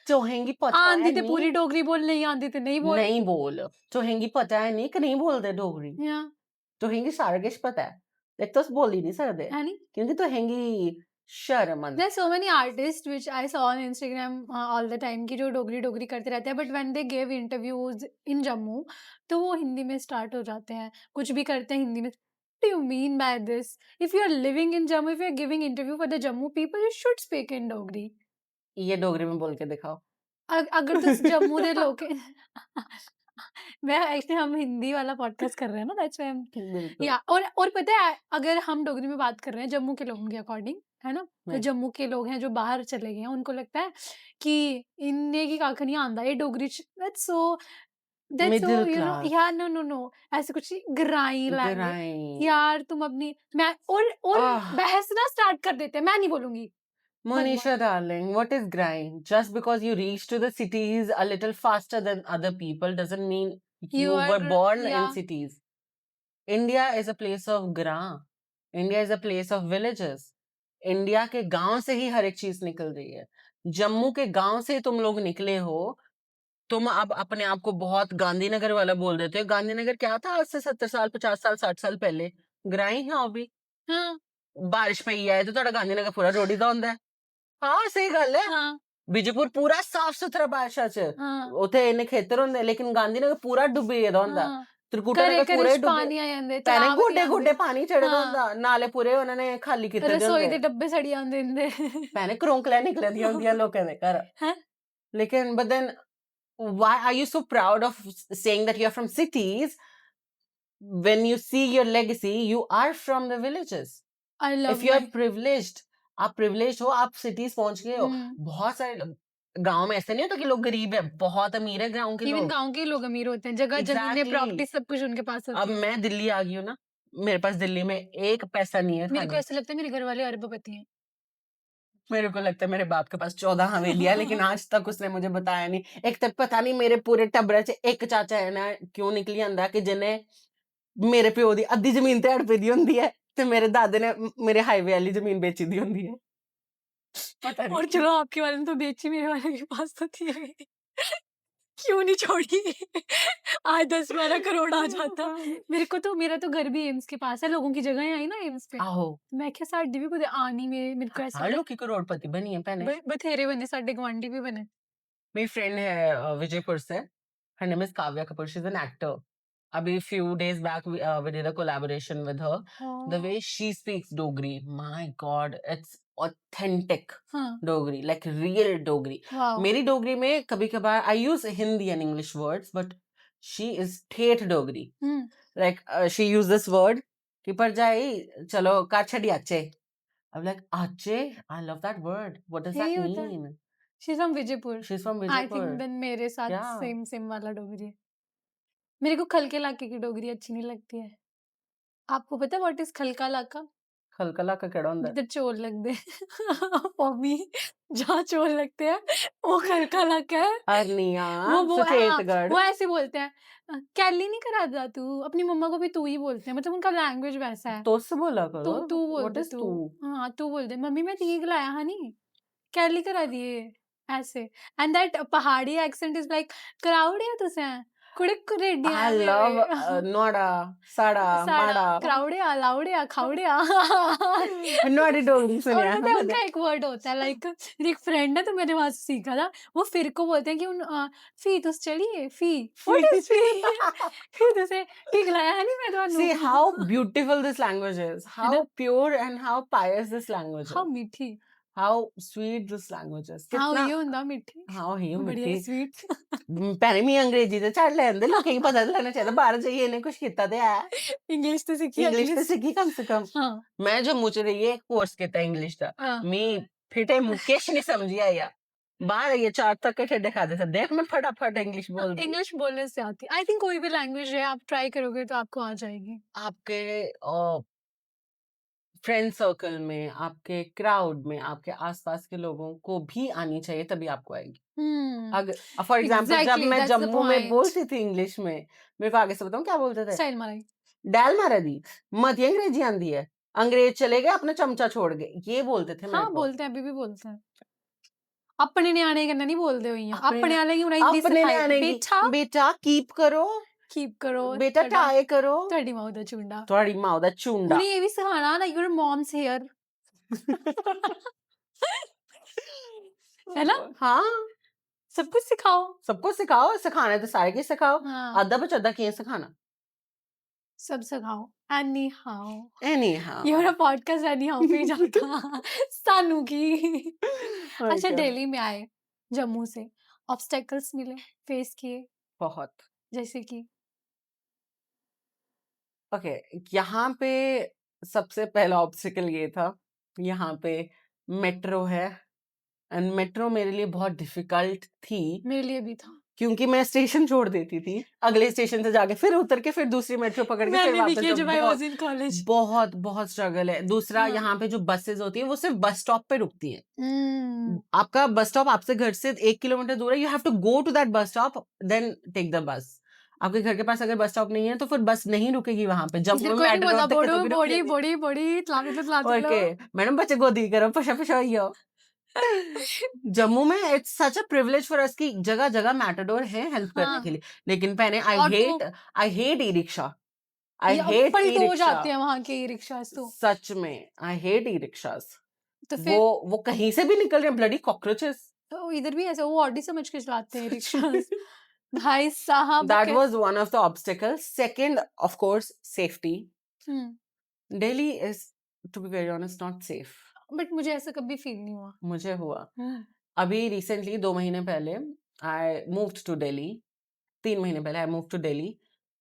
चोहेंगी पता आंदी है ते नहीं। पूरी डोगरी बोल, नहीं आंदी ते नहीं बोल। नहीं बोल। चोहेंगी पता है नहीं कि नहीं बोलते डोगरी। या तुहेंगी सारा किश पता है। एक तो अस बोल ही नहीं सकते है नहीं? क्योंकि तुहेंगी शर्म आंदी। There's so many artists which I saw on Instagram all the time कि जो डोगरी डोगरी करते रहते हैं, but when they give interviews in Jammu तो वो हिंदी में स्टार्ट हो जाते हैं, कुछ भी करते हैं हिंदी में। What do you mean by this? If you are living in Jammu, if you are giving interview for the Jammu people, you should speak in Dogri. ये डोगरी में बोल के दिखाओ। अगर तुस जम्मू दे लोग मैं एक्चुअली हम हिंदी वाला पॉडकास्ट कर रहे हैं ना, दैट्स व्हाई बिल्कुल। या और पता है अगर हम डोगरी में बात कर रहे हैं जम्मू के लोगों के अकॉर्डिंग, है ना? जो Right. जम्मू के लोग हैं जो बाहर चले गए हैं उनको लगता है कि इन्हें की कख नहीं आंदा ये Dogri that's so middle you know class. यार नो ऐसे कुछ ग्राई लैंग्वेज ग्राई। यार तुम अपनी मैं और आह, बहस ना स्टार्ट कर देते हैं, मैं नहीं बोलूंगी। Monisha darling, what is grind? Just because you reach to the cities a little faster than other people doesn't mean You you were are born in yeah cities. India is a place of gra. India is a place of villages. India के गांव से ही हर एक चीज निकल रही है। जम्मू के गांव से तुम लोग निकले हो। तुम अब अपने आप को बहुत गांधीनगर वाला बोल देते हो। गांधीनगर क्या था आज से 70 साल 50 साल 60 साल पहले? ग्राई है अभी। हाँ बारिश पई है तो ਤੁਹਾਡਾ गांधीनगर पूरा रोड़ी दा ਹੁੰਦਾ है। हाँ सही गल है। हाँ विजयपुर पूरा साफ सुथरा बादशाह च हाँ उथे इन्ने खेतर होंदे लेकिन गांधीनगर पूरा डुब्बी गेदा होंदा। हाँ त्रिकुटा घरे नगर घरे पूरे च डुब्बे पानी आ जांदे पैने तलाब गोडे दी गोडे आंदे पानी चढ़े दा हाँ होंदा। नाले पूरे उन्होंने खाली कीते दे रसोई होंदे। दे डब्बे सड़ी आंदे इंदे पैने करोंकले निकले दी होंदियां लोकां दे घर। हैं लेकिन but then why are you so proud of saying that you're from cities when you see your legacy you are from the villages? I If love you are my privileged, आप privileged हो, आप cities पहुंच गए हो। बहुत सारे गांव में ऐसे नहीं होता कि लोग गरीब है, बहुत अमीर है गांव के इवन लोग। गांव के लोग अमीर होते हैं, जगह जमीनें Exactly. प्रॉपर्टी सब कुछ उनके पास अब होती है। मैं दिल्ली आ गई हूँ ना, मेरे पास दिल्ली में एक पैसा नहीं है मेरे को खाने। ऐसा लगता है मेरे घर वाले अरबपति हैं। मेरे को लगता है मेरे बाप के पास 14 हवेलियां है, लेकिन आज तक उसने मुझे बताया नहीं। एक तक पता नहीं मेरे पूरे टब्बरे च एक चाचा है ना क्यों निकली आंदा कि जिन्हें मेरे प्यो दी अद्धी जमीन ते हड़पी दी होंदी है ते मेरे दादे ने मेरे हाईवे वाली जमीन बेची दी होंदी है। पता और नहीं। चलो आपके वाले ने तो बेची, मेरे वाले के पास तो थी। क्यों नहीं छोड़ी? आज 10-12 करोड़ आ जाता। मेरा तो घर भी एम्स के पास है, लोगों की जगह आई ना एम्स पे। आहो मैं क्या साडी भी कुछ आनी मेरे को ऐसा हर लोग की करोड़पति बनी है पहले। बथेरे बने, साडे गवांडी भी बने। मेरी फ्रेंड है विजयपुर से। हर name is Kavya Kapoor, she is an actor. अभी few days back we did a collaboration with her. The way she speaks Dogri, my God, it's authentic हाँ Dogri, like real Dogri. Wow मेरी डोगरी में कभी कभार I use Hindi and English words, but she is ठेठ Dogri. Like she used this word कि पर जाई चलो कार छड़ी आचे. I'm like आचे, I love that word. What does that यही होता है। mean? She is from Vijaypur. She's from I think Vijaypur. देन मेरे साथ क्या? सेम वाला डोगरी है। मेरे को खलके इलाके की डोगरी अच्छी नहीं लगती है। आपको पता है व्हाट इज खलका इलाका? खलकला का केड़ा होंदा है? जिधर चोर लगते मम्मी जहाँ चोर लगते हैं वो खलका इलाका है। अरनिया, वो सुचेतगढ़। वो ऐसे बोलते हैं कैली नहीं कराता तू, अपनी मम्मा को भी तू ही बोलते हैं, मतलब उनका लैंग्वेज वैसा है। तुस बोला करो। तू तू बोल What दे is तू। तू? हाँ तू बोल दे, मम्मी मैं तीग लाया हनी कैली करा दिए ऐसे। एंड दैट पहाड़ी एक्सेंट इज लाइक कराउड़े तुसें कुड़क Reddy I love Noda, Sada, साड़ा Mada. क्राउडिया लाउडिया खाउडिया नोडी डोगरी और सुनिया पता है उनका एक वर्ड होता है लाइक मेरी एक फ्रेंड है तो मैंने वहां से सीखा था वो फिर को बोलते हैं कि फी तुस चलिए फी व्हाट इज फी फी तुसे ठीक लाया है नहीं मैं See ਤੁਹਾਨੂੰ how beautiful this language is, how ना? pure and how pious this language हाँ is, मीठी how sweet this language is. हाँ कितना ये ਹੁੰਦਾ ਮਿੱਠੀ हाँ ही बढ़िया मिठी स्वीट ਭੈਣੇ मी अंग्रेजी ਤੇ ਛੱਡ ਲੈਂਦੇ ਲੋਕਾਂ ਨੂੰ ਪਤਾ ਲੱਗਣਾ ਚਾਹੀਦਾ ਬਾਹਰ ਜਾਈਏ ਇਹਨੇ ਕੁਝ ਕੀਤਾ ਤੇ ਹੈ इंग्लिश तो सीखी ਇੰਗਲਿਸ਼ ਤੇ एटलीस्ट ਸਿੱਖੀ ਕਮ ਸੇ ਕਮ हाँ ਮੈਂ ਜੰਮੂ ਚ ਰਹੀ ਇੱਕ ਕੋਰਸ ਕੀਤਾ ਇੰਗਲਿਸ਼ ਦਾ हाँ मी ਫਿਟੇ ਮੁਕੇਸ਼ ਨਹੀਂ ਸਮਝੀ ਆਇਆ ਬਾਹਰ ये चार तक के ठेडे खाते थे देख मैं फटाफट इंग्लिश बोल दी इंग्लिश बोलने से आती आई थिंक कोई भी लैंग्वेज है आप ट्राई करोगे तो आपको आ जाएगी आपके फ्रेंड सर्कल में आपके क्राउड में आपके आसपास के लोगों को भी आनी चाहिए तभी आपको आएगी अगर फॉर एग्जाम्पल जब Exactly, मैं that's the जम्मू में point. बोलती थी इंग्लिश में मेरे को आगे से बताऊं क्या बोलते थे स्टाइल मलाई डैल मारा दी मत ये अंग्रेजी आंदी है अंग्रेज चले गए अपना चमचा छोड़ गए ये बोलते थे मेरे हाँ को बोलते हैं अभी भी बोलते हैं अपने न्याणे कन्नै नहीं बोलते हुई हैं अपने- अपने आले की उन्हें हिंदी अपने सिखाई न्याणे की बेटा बेटा कीप करो कीप करो बेटा ट्राई करो ਤੁਹਾਡੀ ਮਾਂ ਦਾ ਚੁੰਡਾ थोड़ी माँ दा चुंडा उन्हें ये भी सिखाना ना योर मॉम्स हेयर है ना हाँ सब कुछ सिखाओ सबको सिखाओ सिखाने तो सारे की सिखाओ हाँ अद्धा बच्चा किए सिखाना सब सिखाओ एनी हाउ एनी हाँ ये मेरा पॉडकास्ट एनी हाउ पे ही जाता सानू की अच्छा दिल्ली में आए जम्मू से ऑब्स्टेकल्स मिले फेस किए बहुत जैसे कि ओके यहाँ पे सबसे पहला ऑब्स्टिकल ये था यहाँ पे मेट्रो है एंड मेट्रो मेरे लिए बहुत डिफिकल्ट थी मेरे लिए भी था क्योंकि मैं स्टेशन छोड़ देती थी अगले स्टेशन से जाके फिर उतर के फिर दूसरी मेट्रो पकड़ के फिर मैंने भी वापस किया जाओ। जब आई वाज इन कॉलेज बहुत बहुत स्ट्रगल है दूसरा हाँ। यहाँ पे जो बसेस होती है वो सिर्फ बस स्टॉप पे रुकती है हम्म आपका बस स्टॉप आपसे घर से 1 किलोमीटर दूर है you have to go to that bus stop then take the bus आपके घर के पास अगर बस स्टॉप नहीं है तो फिर बस नहीं रुकेगी वहां पे जब इधर कोई नहीं बोलता बड़ी बड़ी बड़ी बड़ी तलाते ओके मैडम बच्चे गोदी करो पशा पशा हो जम्मू में it's such a privilege for us की जगह जगह मैटाडोर है हेल्प करने हाँ। के लिए लेकिन पहले auto. I hate e rickshaw I ये अब हेट पलट ई हो रिक्शा जाते हैं वहां के रिक्शा तो सच में आई हेट ई रिक्शास तो फिर वो कहीं से भी निकल रहे हैं ब्लडी कॉकरोचेस तो इधर भी ऐसे वो ऑडी समझ के चलाते हैं रिक्शा भाई साहब that was one of the obstacles second of course safety Delhi is to be very honest not safe but मुझे ऐसा कभी फील नहीं हुआ मुझे हुआ अभी रिसेंटली 2 महीने पहले आई मूव्ड टू दिल्ली 3 महीने पहले आई मूव्ड टू दिल्ली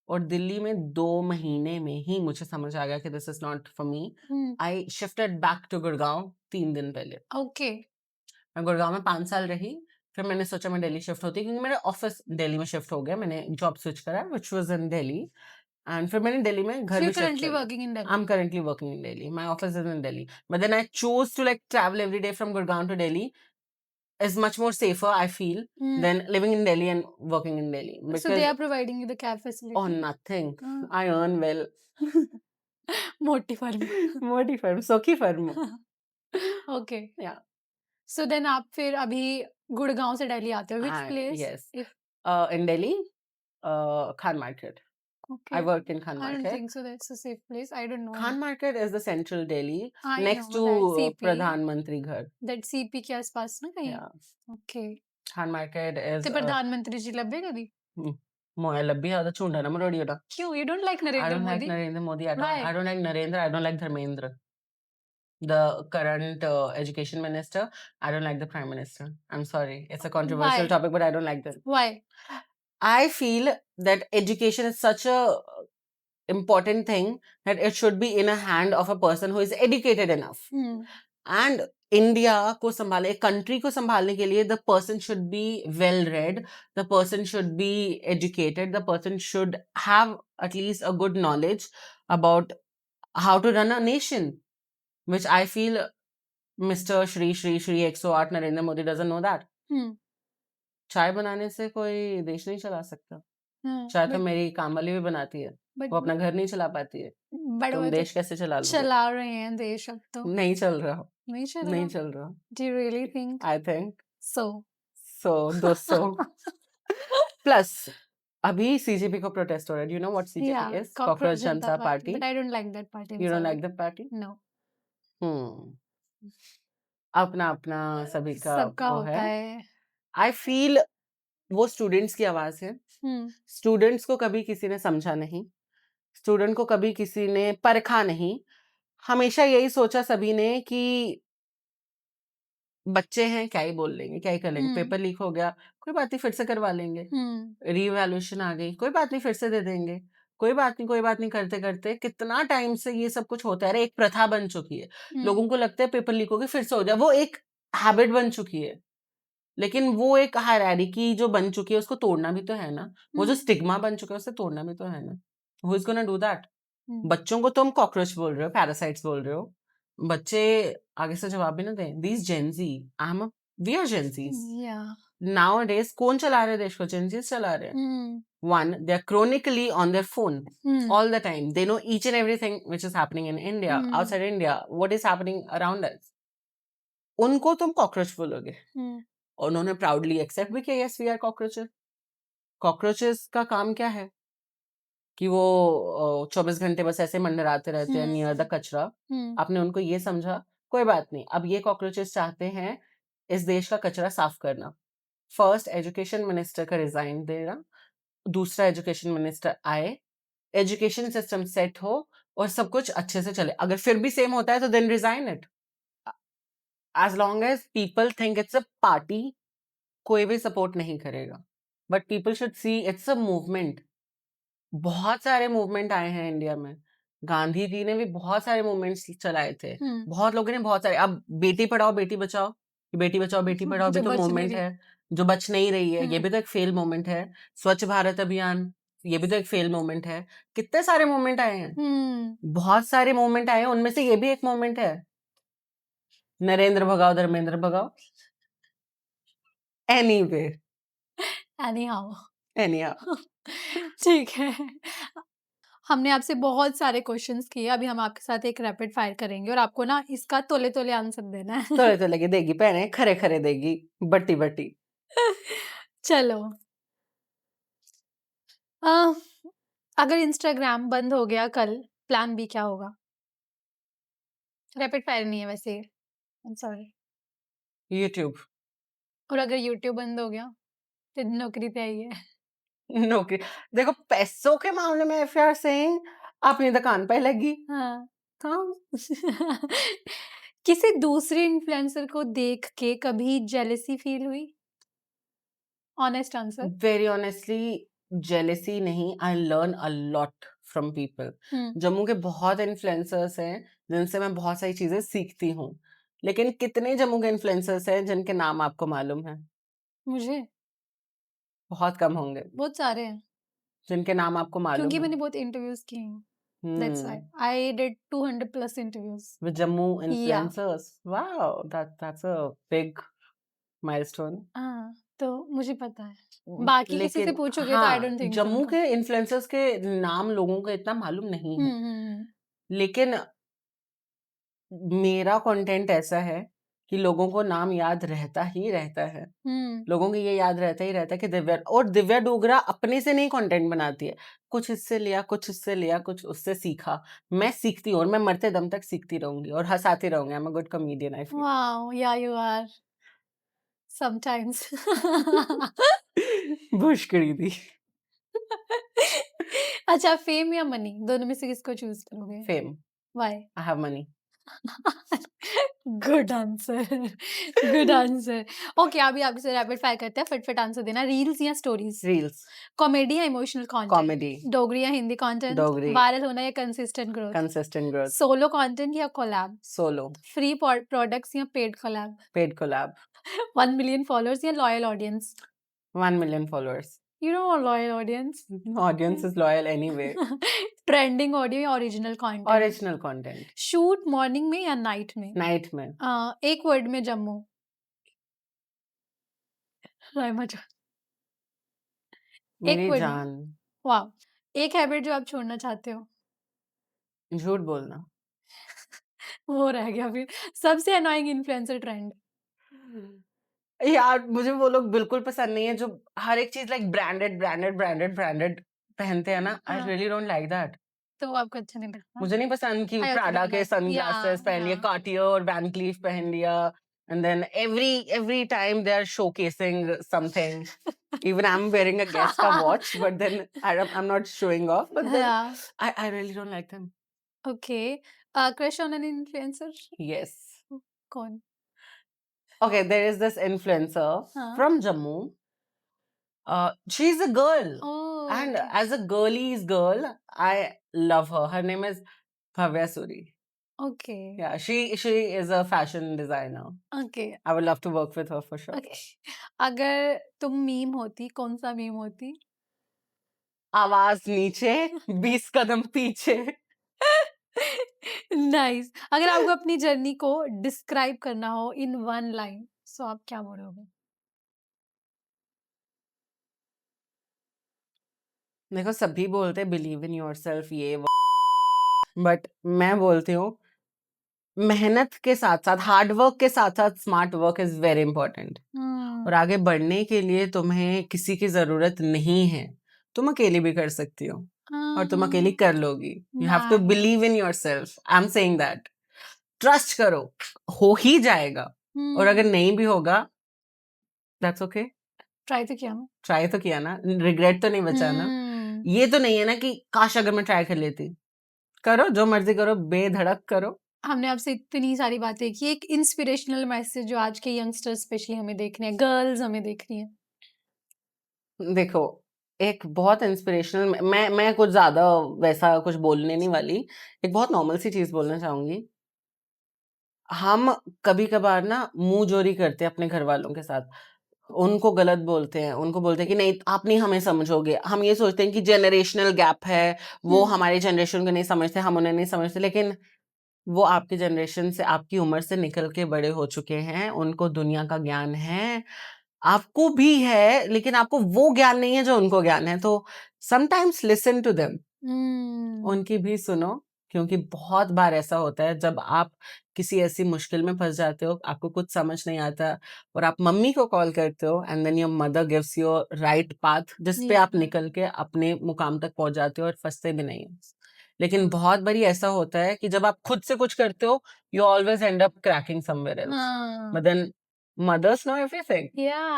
और दिल्ली में 2 महीने में ही मुझे समझ आ गया कि this is not for me I shifted back to Gurgaon 3 दिन पहले ओके मैं गुड़गांव में 5 साल रही फिर मैंने सोचा मैं दिल्ली शिफ्ट होती क्योंकि मेरा ऑफिस दिल्ली में शिफ्ट हो गया मैंने जॉब स्विच करा which was in Delhi and फिर मैंने दिल्ली में घर भी शिफ्ट currently किया working in Delhi I'm currently working in Delhi my office is in Delhi but then I chose to like travel every day from Gurgaon to Delhi is much more safer I feel than living in Delhi and working in Delhi because so they are providing you the cab facility oh nothing I earn well मोटी firm मोटी firm सोखी firm okay yeah so then आप फिर अभी गुड़गांव से दिल्ली आते हो which place yes in Delhi Khan Market okay I worked in Khan I don't Market think so that's a safe place I don't know Khan Market is the central Delhi I next know to that CP Pradhan Mantri Ghar that CP के आसपास ना कहीं yeah okay Khan Market is ਤੇ ਪ੍ਰਧਾਨਮੰਤਰੀ ਜੀ ਲੱਭੇ ਕਦੀ मोया लब्बी ज़्यादा चूंडा ना मरोड़ी ओटा क्यों you don't like I Narendra don't like Modi Narendra Modi at all Why? I don't like Narendra I don't like Dharmendra the current education minister I don't like the prime minister I'm sorry it's a controversial Why? topic but I don't like them why I feel that education is such a important thing that it should be in a hand of a person who is educated enough and India को संभाले country को संभालने के लिए the person should be well read the person should be educated the person should have at least a good knowledge about how to run a nation which I feel Mr. Shri 108 Narendra Modi doesn't know that चाय बनाने से कोई देश नहीं चला सकता चाय तो मेरी काम वाली भी बनाती है वो अपना घर नहीं चला पाती है तुम देश कैसे चला लोगे चला रहे हैं देश अब तो नहीं चल रहा नहीं चल रहा do you really think I think so 200 plus अभी सीजेपी को प्रोटेस्ट हो रहा है. Do you know what CJP Yeah, is? Cockroach Cockroach Janta Janata Party. Party. But I don't like that party. I'm You don't sorry. like the party? No. अपना अपना सभी का सबका वो होता है. है. आई फील वो स्टूडेंट्स की आवाज है. हम्म. स्टूडेंट्स को कभी किसी ने समझा नहीं. स्टूडेंट को कभी किसी ने परखा नहीं. हमेशा यही सोचा सभी ने कि बच्चे हैं, क्या ही बोल लेंगे, क्या ही कर लेंगे. हम्म. पेपर लीक हो गया, कोई बात नहीं, फिर से करवा लेंगे. हम्म. रीवैल्यूएशन आ गई, कोई बात नहीं, फिर से दे देंगे. कोई बात नहीं, कोई बात नहीं करते करते कितना टाइम से ये सब कुछ होता है. अरे एक प्रथा बन चुकी है. लोगों को लगता है पेपर लीक हो गई, फिर से हो जाए. वो एक हैबिट बन चुकी है. लेकिन वो एक हायरार्की जो बन चुकी है उसको तोड़ना भी तो है ना. वो जो स्टिग्मा बन चुका है उसे तोड़ना भी तो है ना. Who is gonna do that? बच्चों को तुम कॉकरोच बोल रहे हो, पैरासाइट्स बोल रहे हो. बच्चे आगे से जवाब भी ना दें. These Gen Z, I am we are Gen Zs. Yeah. Nowadays कौन चला रहे हैं देश को? जेंजीज चला रहे हैं. One, they're chronically on their phone all the time. They know each and everything which is happening in India, outside India, what is happening around us. उनको तुम कॉकरोच बोलोगे. उन्होंने प्राउडली एक्सेप्ट भी किया, yes we are cockroaches. Cockroaches का काम क्या है कि वो 24 घंटे बस ऐसे मंडराते रहते हैं नियर द कचरा. आपने उनको ये समझा, कोई बात नहीं. अब ये कॉकरोचेस चाहते हैं इस देश का कचरा साफ करना. फर्स्ट एजुकेशन मिनिस्टर का रिजाइन देना, दूसरा एजुकेशन मिनिस्टर आए, एजुकेशन सिस्टम सेट हो और सब कुछ अच्छे से चले. अगर फिर भी सेम होता है तो then resign it. As long as people think it's a party, कोई भी सपोर्ट नहीं करेगा. But people should see it's a movement. बहुत सारे मूवमेंट आए हैं इंडिया में. गांधी जी ने भी बहुत सारे मूवमेंट्स चलाए थे. बहुत लोगों ने बहुत सारे. अब बेटी पढ़ाओ बेटी बचाओ, बेटी बचाओ बेटी पढ़ाओ भी जो तो बच नहीं मूवमेंट रही. है, जो बच नहीं रही है. ये भी तो एक फेल मूवमेंट है. स्वच्छ भारत अभियान, ये भी तो एक फेल मूवमेंट है. कितने सारे मूवमेंट आए हैं. बहुत सारे मूवमेंट आए हैं, उनमें से ये भी एक मूवमेंट है. नरेंद्र भगाओ धर्मेंद्र भगाओ. एनीवे, Anyhow. एनीहाउ. ठीक है. हमने आपसे बहुत सारे क्वेश्चंस किए. अभी हम आपके साथ एक रैपिड फायर करेंगे और आपको ना इसका तोले तोले आंसर देना है. तोले तोले के देगी पहने, खरे खरे देगी, बट्टी बट्टी. चलो. अ, अगर इंस्टाग्राम बंद हो गया कल, प्लान बी क्या होगा? रैपिड फायर नहीं है वैसे. I am sorry. यूट्यूब. और अगर यूट्यूब बंद हो गया तो नौकरी पे आई है. नौकरी. देखो पैसों के मामले में इफ यू आर सेइंग अपनी दुकान पे लगी. हाँ. हाँ. किसी दूसरे इन्फ्लुएंसर को देख के कभी जेलेसी फील हुई? Honest answer. Very honestly jealousy नहीं. I learn a lot from people. Jammu के बहुत इन्फ्लुएंसर्स हैं जिनसे मैं बहुत सारी चीजें सीखती हूँ. लेकिन कितने जम्मू के इन्फ्लुएंसर्स हैं जिनके नाम आपको मालूम है? मुझे बहुत कम होंगे बहुत सारे हैं जिनके नाम आपको मालूम क्योंकि है. मैंने बहुत इंटरव्यूज किए हैं. That's why I did 200 plus interviews. With Jammu Yeah. influencers. Wow, that's a big milestone. हाँ, तो मुझे पता है. बाकी किसी से लेकिन पूछोगे तो I हाँ, don't think so जम्मू उनको. के इन्फ्लुएंसर्स के नाम लोगों को इतना मालूम नहीं है. लेकिन मेरा कंटेंट ऐसा है कि लोगों को नाम याद रहता ही रहता है. लोगों को ये याद रहता ही रहता है कि दिव्या, और दिव्या डोगरा अपने से नहीं कंटेंट बनाती है. कुछ इससे लिया, कुछ इससे लिया, कुछ उससे सीखा. मैं सीखती हूँ और मैं मरते दम तक सीखती रहूंगी और हंसाती रहूंगी. I am a good comedian I feel. Wow, yeah, you are. Sometimes. भुष्कड़ी थी. अच्छा, फेम या मनी दोनों में से किसको चूज करोगे? Fame. Why? I have money. Good answer. Good answer. Okay, अभी आपसे रैपिड फायर करते हैं. फटफट आंसर देना. रील्स या स्टोरीज? रील्स. कॉमेडी या इमोशनल कंटेंट? कॉमेडी. डोगरी या हिंदी कंटेंट? डोगरी. वायरल होना या consistent growth? Consistent growth. Solo content या कोलैब? सोलो. फ्री प्रोडक्ट्स या paid collab? Paid collab. 1 million followers या loyal audience? 1 million followers. You know a loyal audience. Audience is loyal anyway. Trending audio या original content? Original content. Shoot morning में या night में? Night में. एक word में जम्मू? राइमा जान. एक मेरी वर्ड में. जान. वाह. एक हैबिट जो आप छोड़ना चाहते हो? झूठ बोलना. वो रह गया फिर. सबसे अनोइंग इन्फ्लुएंसर ट्रेंड? यार मुझे वो लोग बिल्कुल पसंद नहीं है जो हर एक चीज लाइक ब्रांडेड पहनते हैं ना. आई हाँ, रियली डोंट लाइक दैट. तो वो आपको अच्छा नहीं लगता? मुझे नहीं पसंद कि आई ऑल्सो प्राडा डोंट के लाइक सनग्लासेस पहन लिए, कार्टियर और वैन क्लीफ पहन लिया, and then every time they are showcasing something. Even I'm wearing a Guess का watch, but then I'm not showing off. But then हाँ, I really don't like them. Okay. Crush on an influencer? Yes. कौन? Okay, there is this influencer हाँ। from Jammu. She's a girl, and oh! as a girly's girl, I love her. Her name is Bhavya Suri. Okay, Yeah, she is a fashion designer. Okay, I would love to work with her for sure. Okay. अगर तुम meme होती, कौन-सा meme होती? आवाज नीचे 20 कदम पीछे. Nice. अगर आपको अपनी जर्नी को डिस्क्राइब करना हो इन वन लाइन, सो आप क्या बोलोगे? देखो सभी बोलते हैं बिलीव इन योरसेल्फ ये वो, बट मैं बोलती हूँ मेहनत के साथ साथ हार्ड वर्क के साथ साथ smart work is very important. और आगे बढ़ने के लिए तुम्हें किसी की जरूरत नहीं है. तुम अकेली भी कर सकती हो और तुम अकेली कर लोगी. You have to believe in yourself. I am saying that. Trust करो, हो ही जाएगा. और अगर नहीं भी होगा, दैट्स ओके. ट्राई तो किया ना? ट्राई तो किया ना, रिग्रेट तो नहीं बचा ना. ये तो नहीं है ना कि काश अगर मैं ट्राई कर लेती. करो जो मर्जी करो, बेधड़क करो. हमने आपसे इतनी सारी बातें की, एक इंस्पिरेशनल मैसेज जो आज के यंगस्टर्स स्पेशली हमें देखने हैं, गर्ल्स हमें देखनी है। देखो एक बहुत इंस्पिरेशनल, मैं कुछ ज्यादा वैसा कुछ बोलने नहीं वाली. एक बहुत नॉर्मल सी चीज बोलना चाहूंगी. हम कभी कभार ना मुंह जोरी करते हैं अपने घर वालों के साथ. उनको गलत बोलते हैं, उनको बोलते हैं कि नहीं आप नहीं हमें समझोगे. हम ये सोचते हैं कि जनरेशनल गैप है, वो हमारे जनरेशन को नहीं समझते, हम उन्हें नहीं समझते. लेकिन वो आपकी जनरेशन से, आपकी उम्र से निकल के बड़े हो चुके हैं. उनको दुनिया का ज्ञान है, आपको भी है, लेकिन आपको वो ज्ञान नहीं है जो उनको ज्ञान है. तो समटाइम्स लिसन टू देम. उनकी भी सुनो, क्योंकि बहुत बार ऐसा होता है जब आप किसी ऐसी मुश्किल में फंस जाते हो, आपको कुछ समझ नहीं आता और आप मम्मी को कॉल करते हो, and then your mother gives you right path जिस पे आप निकल के अपने मुकाम तक पहुंच जाते हो और फंसते भी नहीं हो. लेकिन बहुत बारी ऐसा होता है कि जब आप खुद से कुछ करते हो, you always end up cracking somewhere else. But then mothers know everything.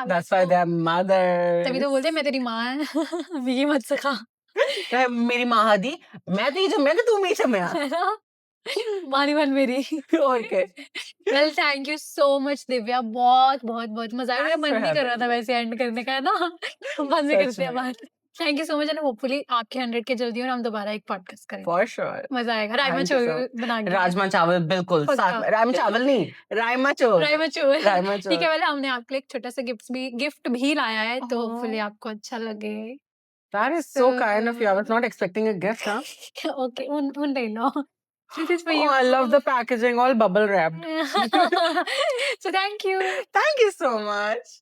That's why they are तभी तो mothers. बोलते हैं मैं तेरी माँ है। ये मत सिखा। मेरी माँ दी, मैं तो ये जम्या कि तू मी जम्या. है ना? मानी बन मेरी। और क्या. Well thank you so much Divya, बहुत बहुत बहुत मजा आया. मेरा Thanks मन for नहीं कर रहा having था me. वैसे एंड करने का, है ना? बाद में सच करते हैं में. बात. Thank you so much and hopefully आपके 100 के जल्दी और हम दोबारा एक पॉडकास्ट करेंगे. For sure. मजा आएगा. राजमा Thank you so चावल बना के. राजमा चावल बिल्कुल साथ पक्का. में. राजमा चावल नहीं, राजमा चोर. राजमा चावल. राजमा ठीक है, चोर. पहले हमने आपके लिए एक छोटा सा गिफ्ट भी लाया है, तो होपफुली Oh, आपको अच्छा लगे. that is so kind of you. I was not expecting a gift, huh? Okay, उन ले लो. This is for Oh, you. I love the packaging, all bubble wrapped. So thank you. Thank you so much.